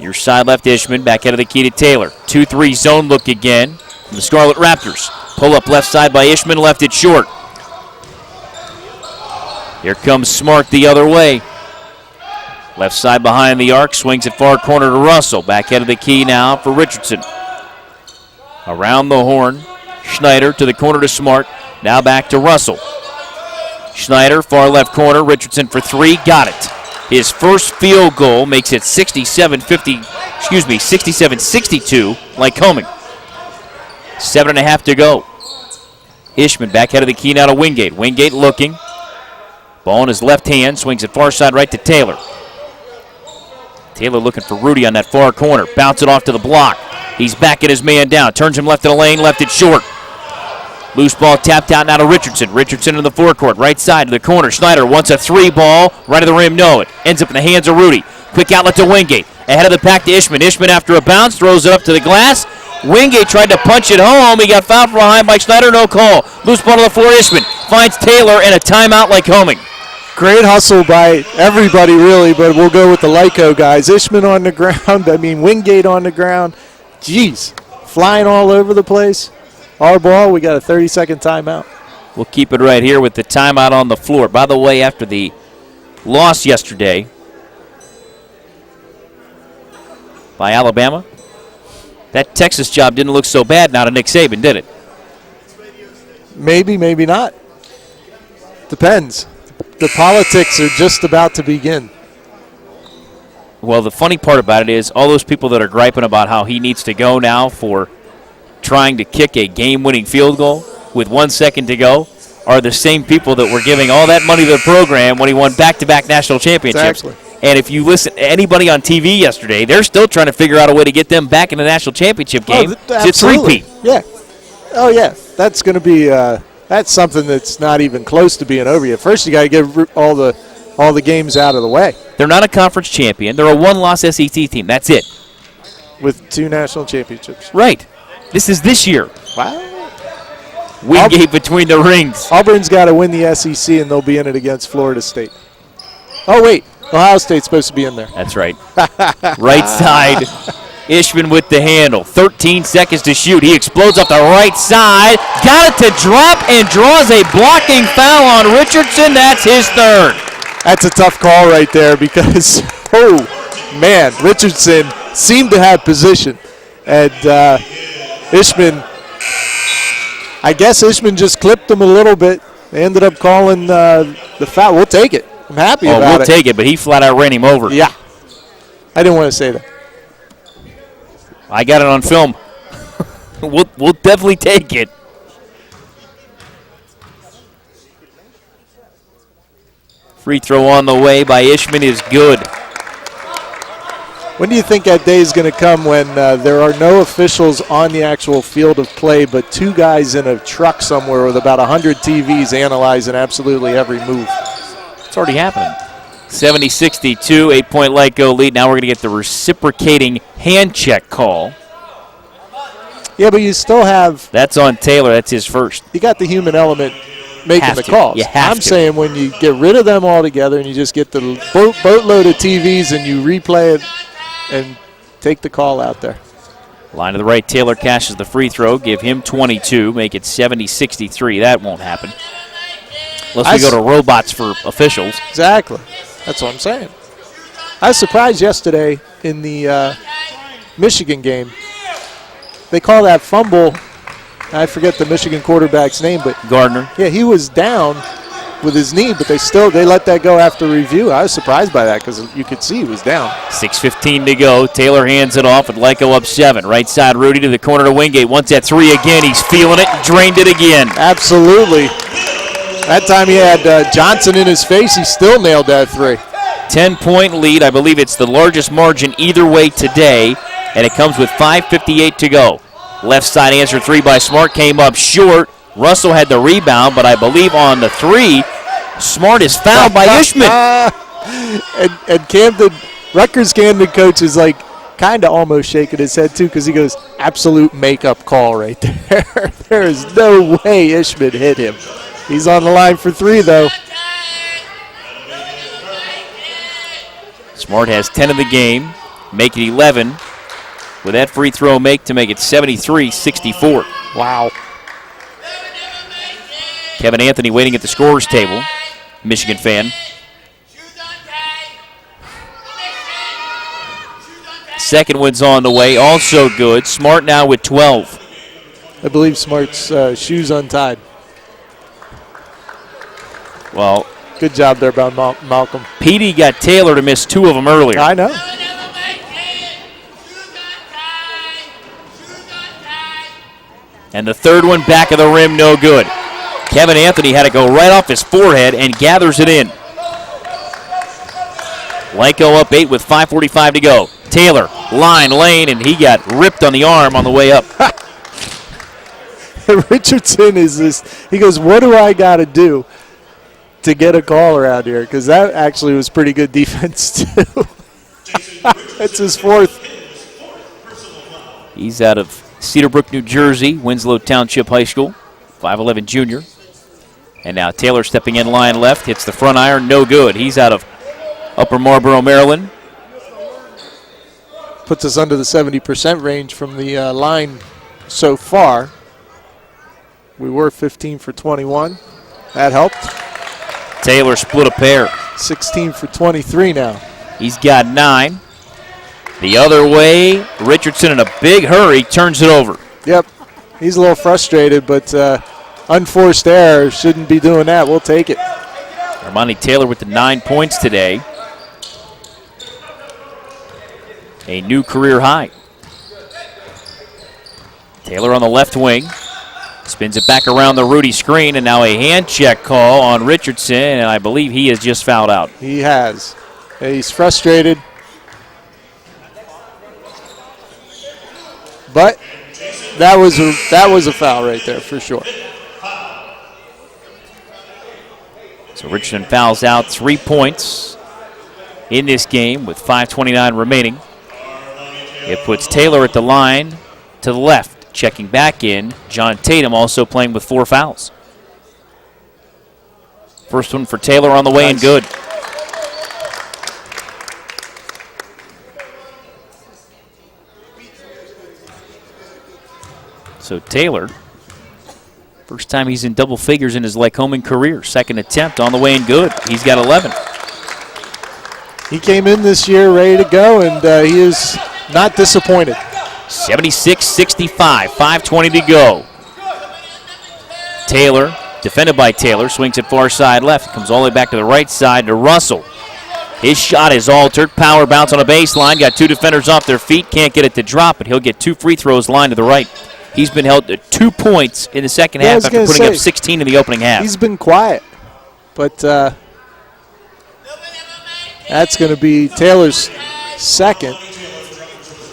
Your side left Ishman. Back out of the key to Taylor. 2-3 zone look again from the Scarlet Raptors. Pull up left side by Ishman, left it short. Here comes Smart the other way. Left side behind the arc, swings it far corner to Russell. Back head of the key now for Richardson. Around the horn, Schneider to the corner to Smart. Now back to Russell. Schneider, far left corner, Richardson for three, got it. His first field goal makes it 67-62, Lycoming. 7.5 to go. Ishman back head of the key now to Wingate. Wingate looking. Ball in his left hand, swings it far side right to Taylor. Taylor looking for Rudy on that far corner. Bounce it off to the block. He's backing his man down. Turns him left to the lane, left it short. Loose ball tapped out now to Richardson. Richardson in the forecourt, right side to the corner. Schneider wants a three ball, right of the rim, no. It ends up in the hands of Rudy. Quick outlet to Wingate. Ahead of the pack to Ishman. Ishman after a bounce, throws it up to the glass. Wingate tried to punch it home. He got fouled from behind by Schneider, no call. Loose ball to the floor, Ishman finds Taylor and a timeout Lycoming. Great hustle by everybody, really, but we'll go with the Lyco guys. Ishman on the ground, Wingate on the ground. Jeez, flying all over the place. Our ball, we got a 30-second timeout. We'll keep it right here with the timeout on the floor. By the way, after the loss yesterday by Alabama, that Texas job didn't look so bad now to Nick Saban, did it? Maybe, maybe not. Depends. The politics are just about to begin. Well, the funny part about it is all those people that are griping about how he needs to go now for trying to kick a game-winning field goal with 1 second to go are the same people that were giving all that money to the program when he won back-to-back national championships. Exactly. And if you listen to anybody on TV yesterday, they're still trying to figure out a way to get them back in the national championship game. It's absolutely. repeat. Yeah. Oh, yeah. That's going to be that's something that's not even close to being over yet. First, you got to get all the games out of the way. They're not a conference champion. They're a one-loss SEC team. That's it. With 2 national championships. Right. This is this year. Wow. Wingate between the rings. Auburn's got to win the SEC, and they'll be in it against Florida State. Oh, wait. Ohio State's supposed to be in there. That's right. Right side. Ishman with the handle. 13 seconds to shoot. He explodes off the right side. Got it to drop and draws a blocking foul on Richardson. That's his third. That's a tough call right there because, oh, man, Richardson seemed to have position. And Ishman, I guess Ishman just clipped him a little bit. They ended up calling the foul. We'll take it. I'm happy about it. We'll take it, but he flat out ran him over. Yeah. I didn't want to say that. I got it on film. We'll definitely take it. Free throw on the way by Ishman is good. When do you think that day is going to come when there are no officials on the actual field of play but 2 guys in a truck somewhere with about 100 TVs analyzing absolutely every move? It's already happening. 70-62, 8-point Lyco lead. Now we're going to get the reciprocating hand check call. Yeah, but you still have... That's on Taylor. That's his first. You got the human element making the calls. You have I'm to. saying when you get rid of them altogether and you just get the boatload of TVs and you replay it and take the call out there. Line to the right, Taylor cashes the free throw. Give him 22, make it 70-63. That won't happen. Unless we go to robots for officials. Exactly. That's what I'm saying. I was surprised yesterday in the Michigan game. They call that fumble. I forget the Michigan quarterback's name, but Gardner. Yeah, he was down with his knee, but they let that go after review. I was surprised by that because you could see he was down. 6:15 to go. Taylor hands it off with Lyco up 7. Right side, Rudy to the corner to Wingate. Wants that 3 again. He's feeling it. Drained it again. Absolutely. That time he had Johnson in his face. He still nailed that 3. 10-point lead. I believe it's the largest margin either way today, and it comes with 5:58 to go. Left side answer 3 by Smart came up short. Russell had the rebound, but I believe on the 3, Smart is fouled by Ishman. and Camden, Rutgers Camden coach is like kind of almost shaking his head too because he goes, absolute makeup call right there. There is no way Ishman hit him. He's on the line for 3 though. Smart has 10 in the game, make it 11. With that free throw make to make it 73-64. Wow. Kevin Anthony waiting at the scorer's table, Michigan fan. Second one's on the way, also good. Smart now with 12. I believe Smart's shoes untied. Well, good job there by Malcolm. Petey got Taylor to miss 2 of them earlier. I know. And the third one back of the rim, no good. Kevin Anthony had to go right off his forehead and gathers it in. Lyco up 8 with 5:45 to go. Taylor, line, lane, and he got ripped on the arm on the way up. Richardson is this. He goes, what do I got to do to get a call around here? Because that actually was pretty good defense, too. That's his 4th. He's out of Cedarbrook, New Jersey, Winslow Township High School, 5'11 junior. And now Taylor stepping in line left, hits the front iron, no good. He's out of Upper Marlboro, Maryland. Puts us under the 70% range from the line so far. We were 15 for 21. That helped. Taylor split a pair. 16 for 23 now. He's got 9. The other way, Richardson in a big hurry turns it over. Yep. He's a little frustrated, but unforced error. Shouldn't be doing that. We'll take it. Armani Taylor with the 9 points today. A new career high. Taylor on the left wing. Spins it back around the Rudy screen, and now a hand check call on Richardson, and I believe he has just fouled out. He has. He's frustrated. But that was a foul right there for sure. So Richardson fouls out 3 points in this game with 5:29 remaining. It puts Taylor at the line to the left. Checking back in, John Tatum also playing with 4 fouls. First one for Taylor on the way and good. So Taylor, first time he's in double figures in his Lycoming career. Second attempt on the way and good. He's got 11. He came in this year ready to go, and he is not disappointed. 76-65, 5:20 to go. Taylor, defended by Taylor, swings it far side left. Comes all the way back to the right side to Russell. His shot is altered. Power bounce on a baseline. Got 2 defenders off their feet. Can't get it to drop, but he'll get 2 free throws line to the right. He's been held to 2 points in the second half after putting up 16 in the opening half. He's been quiet, but that's going to be Taylor's second.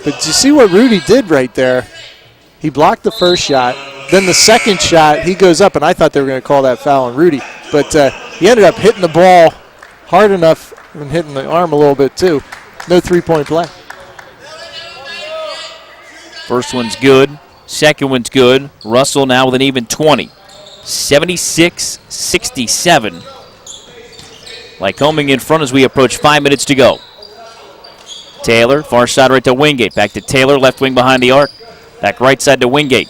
But you see what Rudy did right there? He blocked the first shot. Then the second shot, he goes up, and I thought they were going to call that foul on Rudy. But he ended up hitting the ball hard enough and hitting the arm a little bit too. No 3-point play. First one's good. Second one's good. Russell now with an even 20. 76-67. Lycoming in front as we approach 5 minutes to go. Taylor, far side right to Wingate. Back to Taylor, left wing behind the arc. Back right side to Wingate.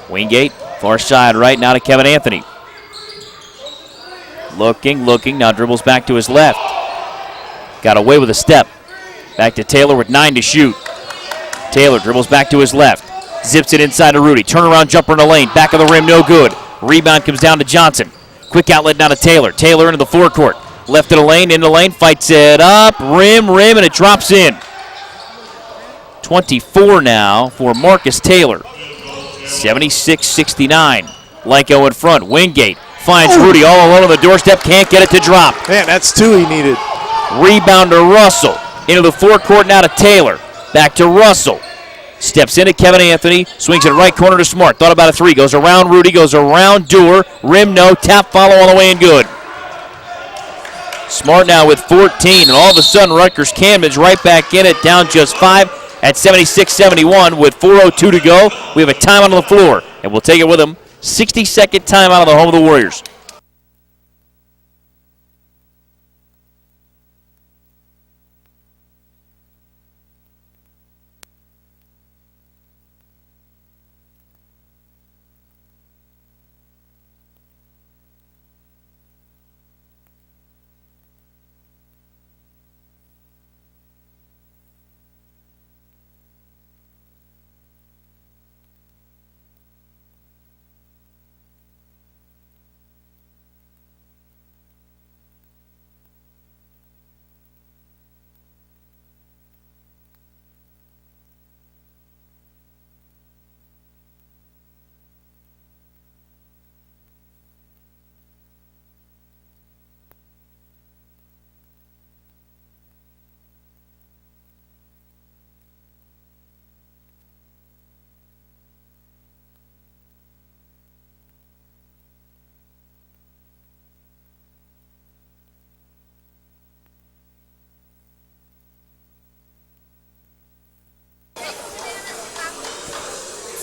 Wingate, far side right now to Kevin Anthony. Looking, now dribbles back to his left. Got away with a step. Back to Taylor with 9 to shoot. Taylor dribbles back to his left. Zips it inside to Rudy. Turnaround jumper in the lane. Back of the rim, no good. Rebound comes down to Johnson. Quick outlet now to Taylor. Taylor into the forecourt. Left of the lane, fights it up. Rim, and it drops in. 24 now for Marcus Taylor. 76-69. Lyco in front. Wingate finds Rudy all alone on the doorstep. Can't get it to drop. Man, that's 2 he needed. Rebound to Russell. Into the forecourt now to Taylor. Back to Russell. Steps into Kevin Anthony. Swings it right corner to Smart. Thought about a 3. Goes around Rudy. Goes around Dewar. Rim no. Tap follow on the way and good. Smart now with 14. And all of a sudden Rutgers Camden's right back in it. Down just 5 at 76-71 with 4:02 to go. We have a timeout on the floor. And we'll take it with them. 60-second timeout on the home of the Warriors.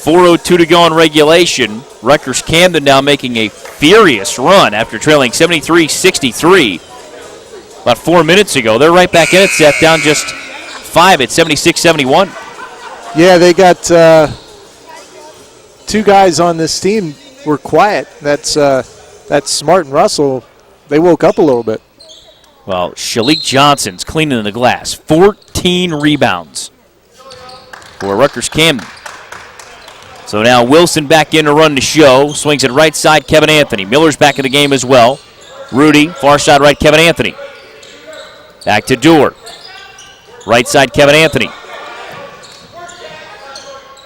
4:02 to go in regulation. Rutgers Camden now making a furious run after trailing 73-63 about 4 minutes ago. They're right back in it, set down just 5 at 76-71. Yeah, they got two guys on this team were quiet. That's Smart and Russell. They woke up a little bit. Well, Shalik Johnson's cleaning the glass. 14 rebounds for Rutgers Camden. So now Wilson back in to run the show. Swings it right side, Kevin Anthony. Miller's back in the game as well. Rudy, far side right, Kevin Anthony. Back to Dewar. Right side, Kevin Anthony.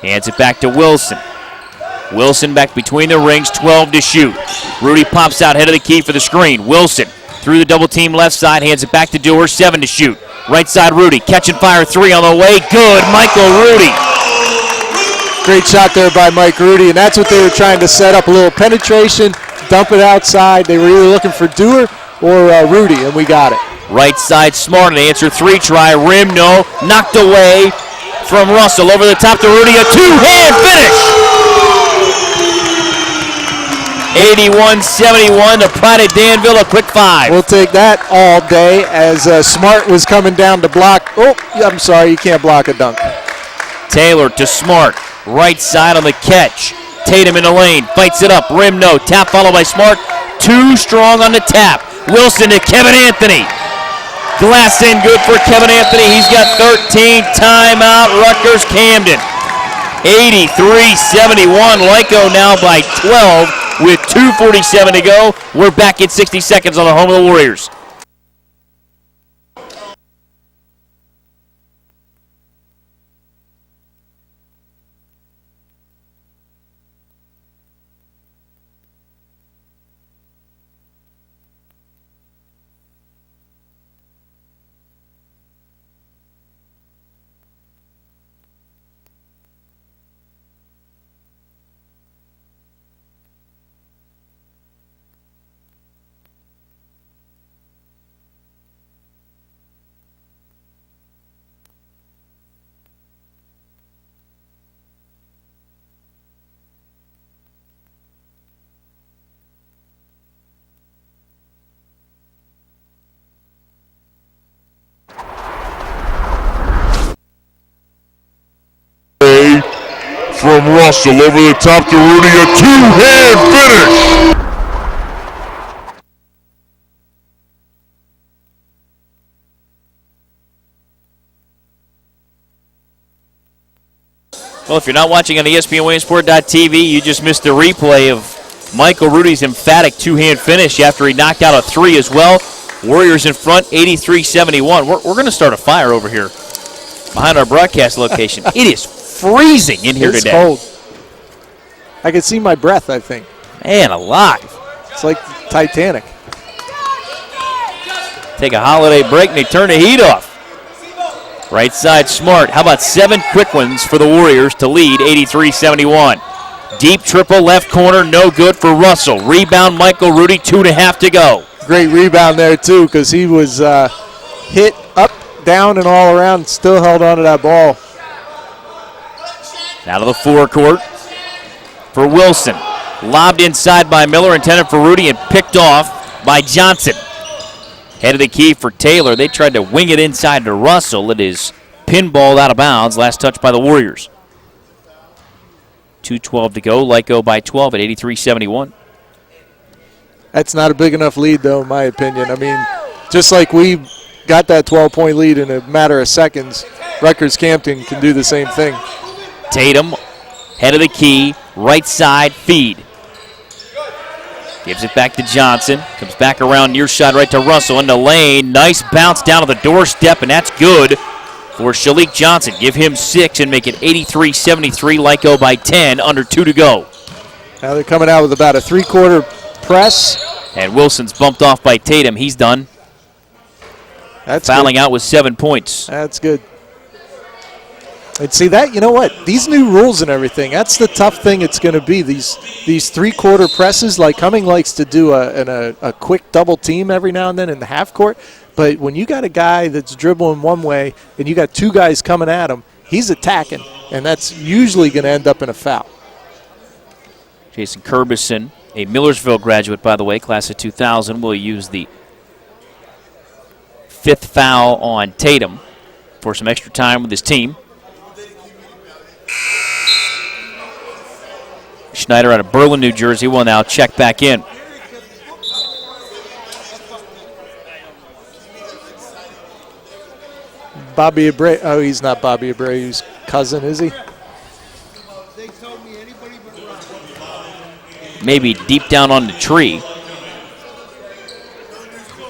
Hands it back to Wilson. Wilson back between the rings, 12 to shoot. Rudy pops out, head of the key for the screen. Wilson through the double team left side, hands it back to Dewar, 7 to shoot. Right side, Rudy, catch and fire, 3 on the way. Good, Michael Rudy. Great shot there by Mike Rudy, and that's what they were trying to set up, a little penetration, dump it outside. They were either looking for Dewar or Rudy, and we got it. Right side, Smart, an answer 3 try, rim, no, knocked away from Russell. Over the top to Rudy, a two-hand finish. 81-71, the Pride of Danville, a quick 5. We'll take that all day as Smart was coming down to block. Oh, I'm sorry, you can't block a dunk. Taylor to Smart, right side on the catch. Tatum in the lane, fights it up, rim no, tap followed by Smart. Too strong on the tap. Wilson to Kevin Anthony. Glass in, good for Kevin Anthony. He's got 13. Timeout, Rutgers Camden. 83-71, Lyco now by 12 with 2:47 to go. We're back in 60 seconds on the home of the Warriors. From Russell over the top to Rudy, a two-hand finish. Well, if you're not watching on ESPNWilliamsport.tv, you just missed a replay of Michael Rudy's emphatic two-hand finish after he knocked out a 3 as well. Warriors in front, 83-71. We're going to start a fire over here behind our broadcast location. It is freezing in here today. It's cold. I can see my breath, I think. Man alive. It's like Titanic. Take a holiday break and they turn the heat off. Right side, Smart. How about 7 quick ones for the Warriors to lead 83-71. Deep triple left corner, no good for Russell. Rebound, Michael Rudy, 2.5 to go. Great rebound there, too, because he was hit up, down, and all around, still held on to that ball. Now to the forecourt for Wilson. Lobbed inside by Miller, intended for Rudy, and picked off by Johnson. Head of the key for Taylor. They tried to wing it inside to Russell. It is pinballed out of bounds. Last touch by the Warriors. 2:12 to go. Lyco by 12 at 83-71. That's not a big enough lead, though, in my opinion. I mean, just like we got that 12-point lead in a matter of seconds, Rutgers Camden can do the same thing. Tatum, head of the key, right side, feed. Gives it back to Johnson. Comes back around near side right to Russell in the lane. Nice bounce down to the doorstep, and that's good for Shalik Johnson. Give him 6 and make it 83-73. Lyco by 10, under 2 to go. Now they're coming out with about a three-quarter press. And Wilson's bumped off by Tatum. He's done. That's fouling good. Out with 7 points. That's good. And see that, you know what? These new rules and everything, that's the tough thing it's going to be. These three-quarter presses, like Cumming likes to do a quick double team every now and then in the half court. But when you got a guy that's dribbling one way and you got 2 guys coming at him, he's attacking. and that's usually going to end up in a foul. Jason Curbison, a Millersville graduate, by the way, class of 2000, will use the 5th foul on Tatum for some extra time with his team. Schneider out of Berlin, New Jersey, will now check back in. Bobby Abreu. Oh, he's not Bobby Abreu's cousin, is he? Maybe deep down on the tree.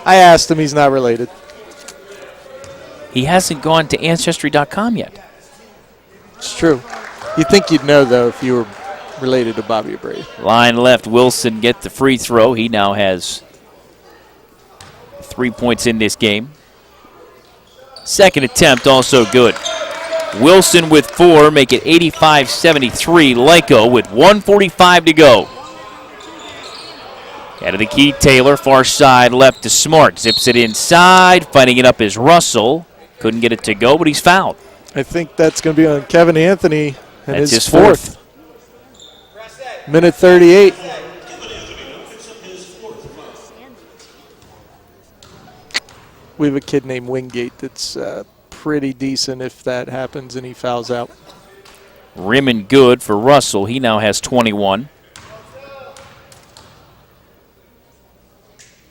I asked him. He's not related. He hasn't gone to Ancestry.com yet. It's true. You'd think you'd know, though, if you were related to Bobby Abreu. Line left, Wilson gets the free throw. He now has 3 points in this game. Second attempt also good. Wilson with 4, make it 85-73. Lyco with 1:45 to go. Out of the key, Taylor, far side left to Smart. Zips it inside. Fighting it up is Russell. Couldn't get it to go, but he's fouled. I think that's going to be on Kevin Anthony and That's his fourth. Minute 38. We have a kid named Wingate that's pretty decent if that happens and he fouls out. Rim and good for Russell. He now has 21.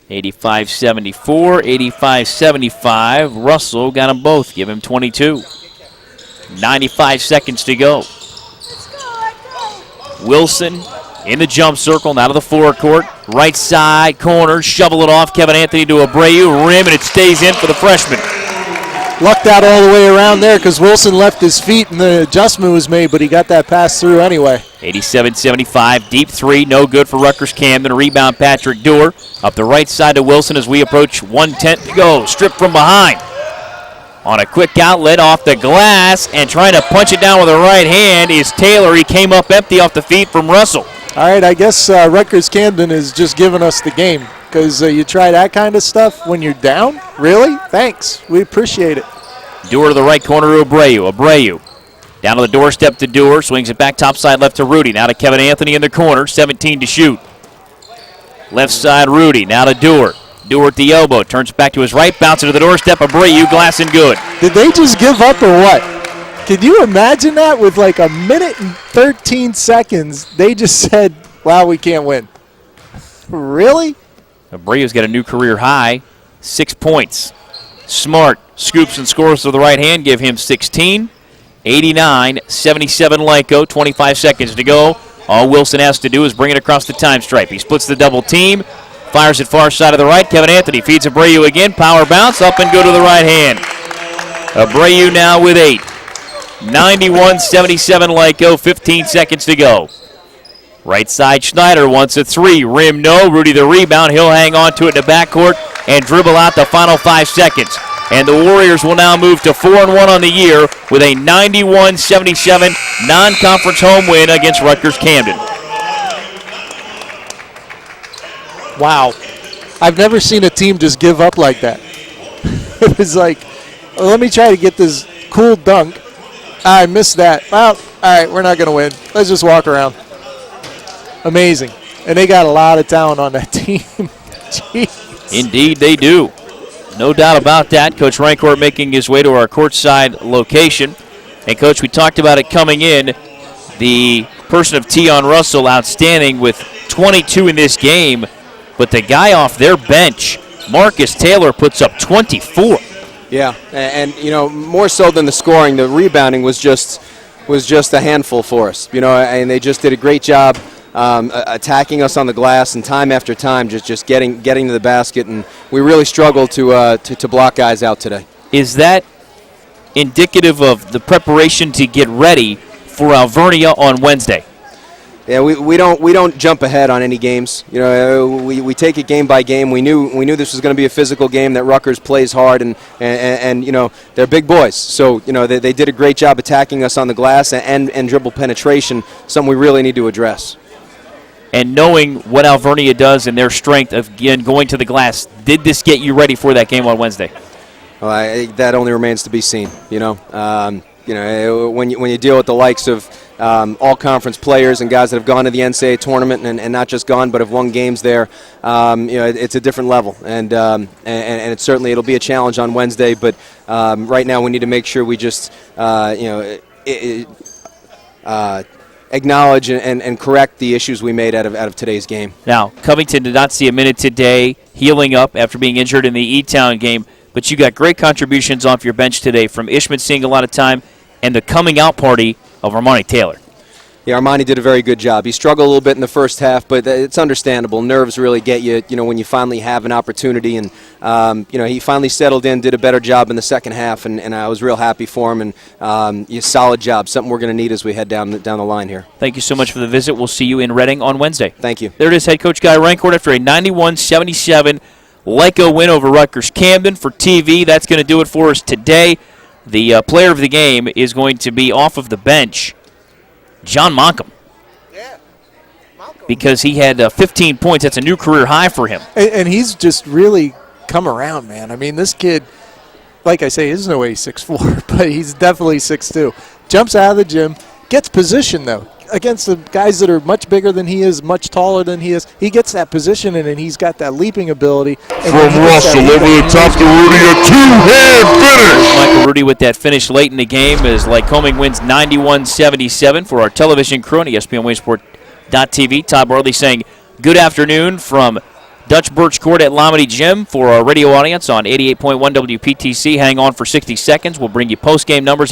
85-74, 85-75. Russell got them both. Give him 22. 95 seconds to go. Wilson in the jump circle, now to the forecourt. Right side corner, shovel it off. Kevin Anthony to Abreu, rim, and it stays in for the freshman. Lucked out all the way around there because Wilson left his feet and the adjustment was made, but he got that pass through anyway. 87-75, deep three, no good for Rutgers Camden. Rebound Patrick Dewar up the right side to Wilson as we approach 1:10 to go. Stripped from behind. On a quick outlet off the glass and trying to punch it down with the right hand is Taylor. He came up empty off the feet from Russell. All right, I guess Rutgers Camden is just giving us the game because you try that kind of stuff when you're down? Really? Thanks. We appreciate it. Dewar to the right corner to Abreu. Abreu down to the doorstep to Dewar. Swings it back top side left to Rudy. Now to Kevin Anthony in the corner. 17 to shoot. Left side Rudy. Now to Dewar. Dewar at the elbow. Turns back to his right. Bounces to the doorstep. Abreu glass and good. Did they just give up or what? Can you imagine that with like a minute and 13 seconds? They just said, wow, we can't win. Really? Abreu's got a new career high. 6 points. Smart scoops and scores with the right hand. Give him 16. 89-77 Lyco. 25 seconds to go. All Wilson has to do is bring it across the time stripe. He splits the double team. Fires it far side of the right. Kevin Anthony feeds Abreu again. Power bounce. Up and go to the right hand. Abreu now with 8. 91-77 Lyco. 15 seconds to go. Right side Schneider wants a 3. Rim no. Rudy the rebound. He'll hang on to it in the backcourt and dribble out the final 5 seconds. And the Warriors will now move to 4-1 on the year with a 91-77 non-conference home win against Rutgers Camden. Wow. I've never seen a team just give up like that. It was like, well, let me try to get this cool dunk. I missed that. Well, all right, we're not going to win. Let's just walk around. Amazing. And they got a lot of talent on that team. Jeez. Indeed, they do. No doubt about that. Coach Rancourt making his way to our courtside location. And, Coach, we talked about it coming in. The person of Tion Russell outstanding with 22 in this game. But the guy off their bench, Marcus Taylor, puts up 24. Yeah, and you know, more so than the scoring, the rebounding was just a handful for us. You know, and they just did a great job attacking us on the glass and time after time, just getting to the basket, and we really struggled to block guys out today. Is that indicative of the preparation to get ready for Alvernia on Wednesday? Yeah, we don't jump ahead on any games. You know, we take it game by game. We knew this was going to be a physical game, that Rutgers plays hard, and you know, they're big boys. So you know, they did a great job attacking us on the glass and dribble penetration, something we really need to address. And knowing what Alvernia does and their strength of again going to the glass, did this get you ready for that game on Wednesday? Well, that only remains to be seen. You know, when you deal with the likes of all conference players and guys that have gone to the NCAA tournament and not just gone but have won games there, it's a different level, and it certainly it'll be a challenge on Wednesday. But right now we need to make sure we just acknowledge and correct the issues we made out of today's game. Now, Covington did not see a minute today, healing up after being injured in the E-Town game, but you got great contributions off your bench today from Ishman seeing a lot of time and the coming out party of Armani Taylor. Yeah, Armani did a very good job. He struggled a little bit in the first half, but it's understandable. Nerves really get you, when you finally have an opportunity. And, he finally settled in, did a better job in the second half, and I was real happy for him. And solid job, something we're going to need as we head down the line here. Thank you so much for the visit. We'll see you in Reading on Wednesday. Thank you. There it is, head coach Guy Rancourt after a 91-77 Lyco win over Rutgers Camden. For TV, that's going to do it for us today. The player of the game is going to be off of the bench, John Monkham. Yeah, because he had 15 points. That's a new career high for him. And he's just really come around, man. I mean, this kid, like I say, he's no way 6'4", but he's definitely 6'2". Jumps out of the gym, gets position, though, against the guys that are much bigger than he is, much taller than he is. He gets that position, and he's got that leaping ability. From Russell over the top to Rudy, a two-hand finish. Michael Rudy with that finish late in the game as Lycoming wins 91-77. For our television crew on ESPNWayneSport.tv, Todd Barley saying good afternoon from Dutch Birch Court at Lomity Gym. For our radio audience on 88.1 WPTC, hang on for 60 seconds. We'll bring you post-game numbers.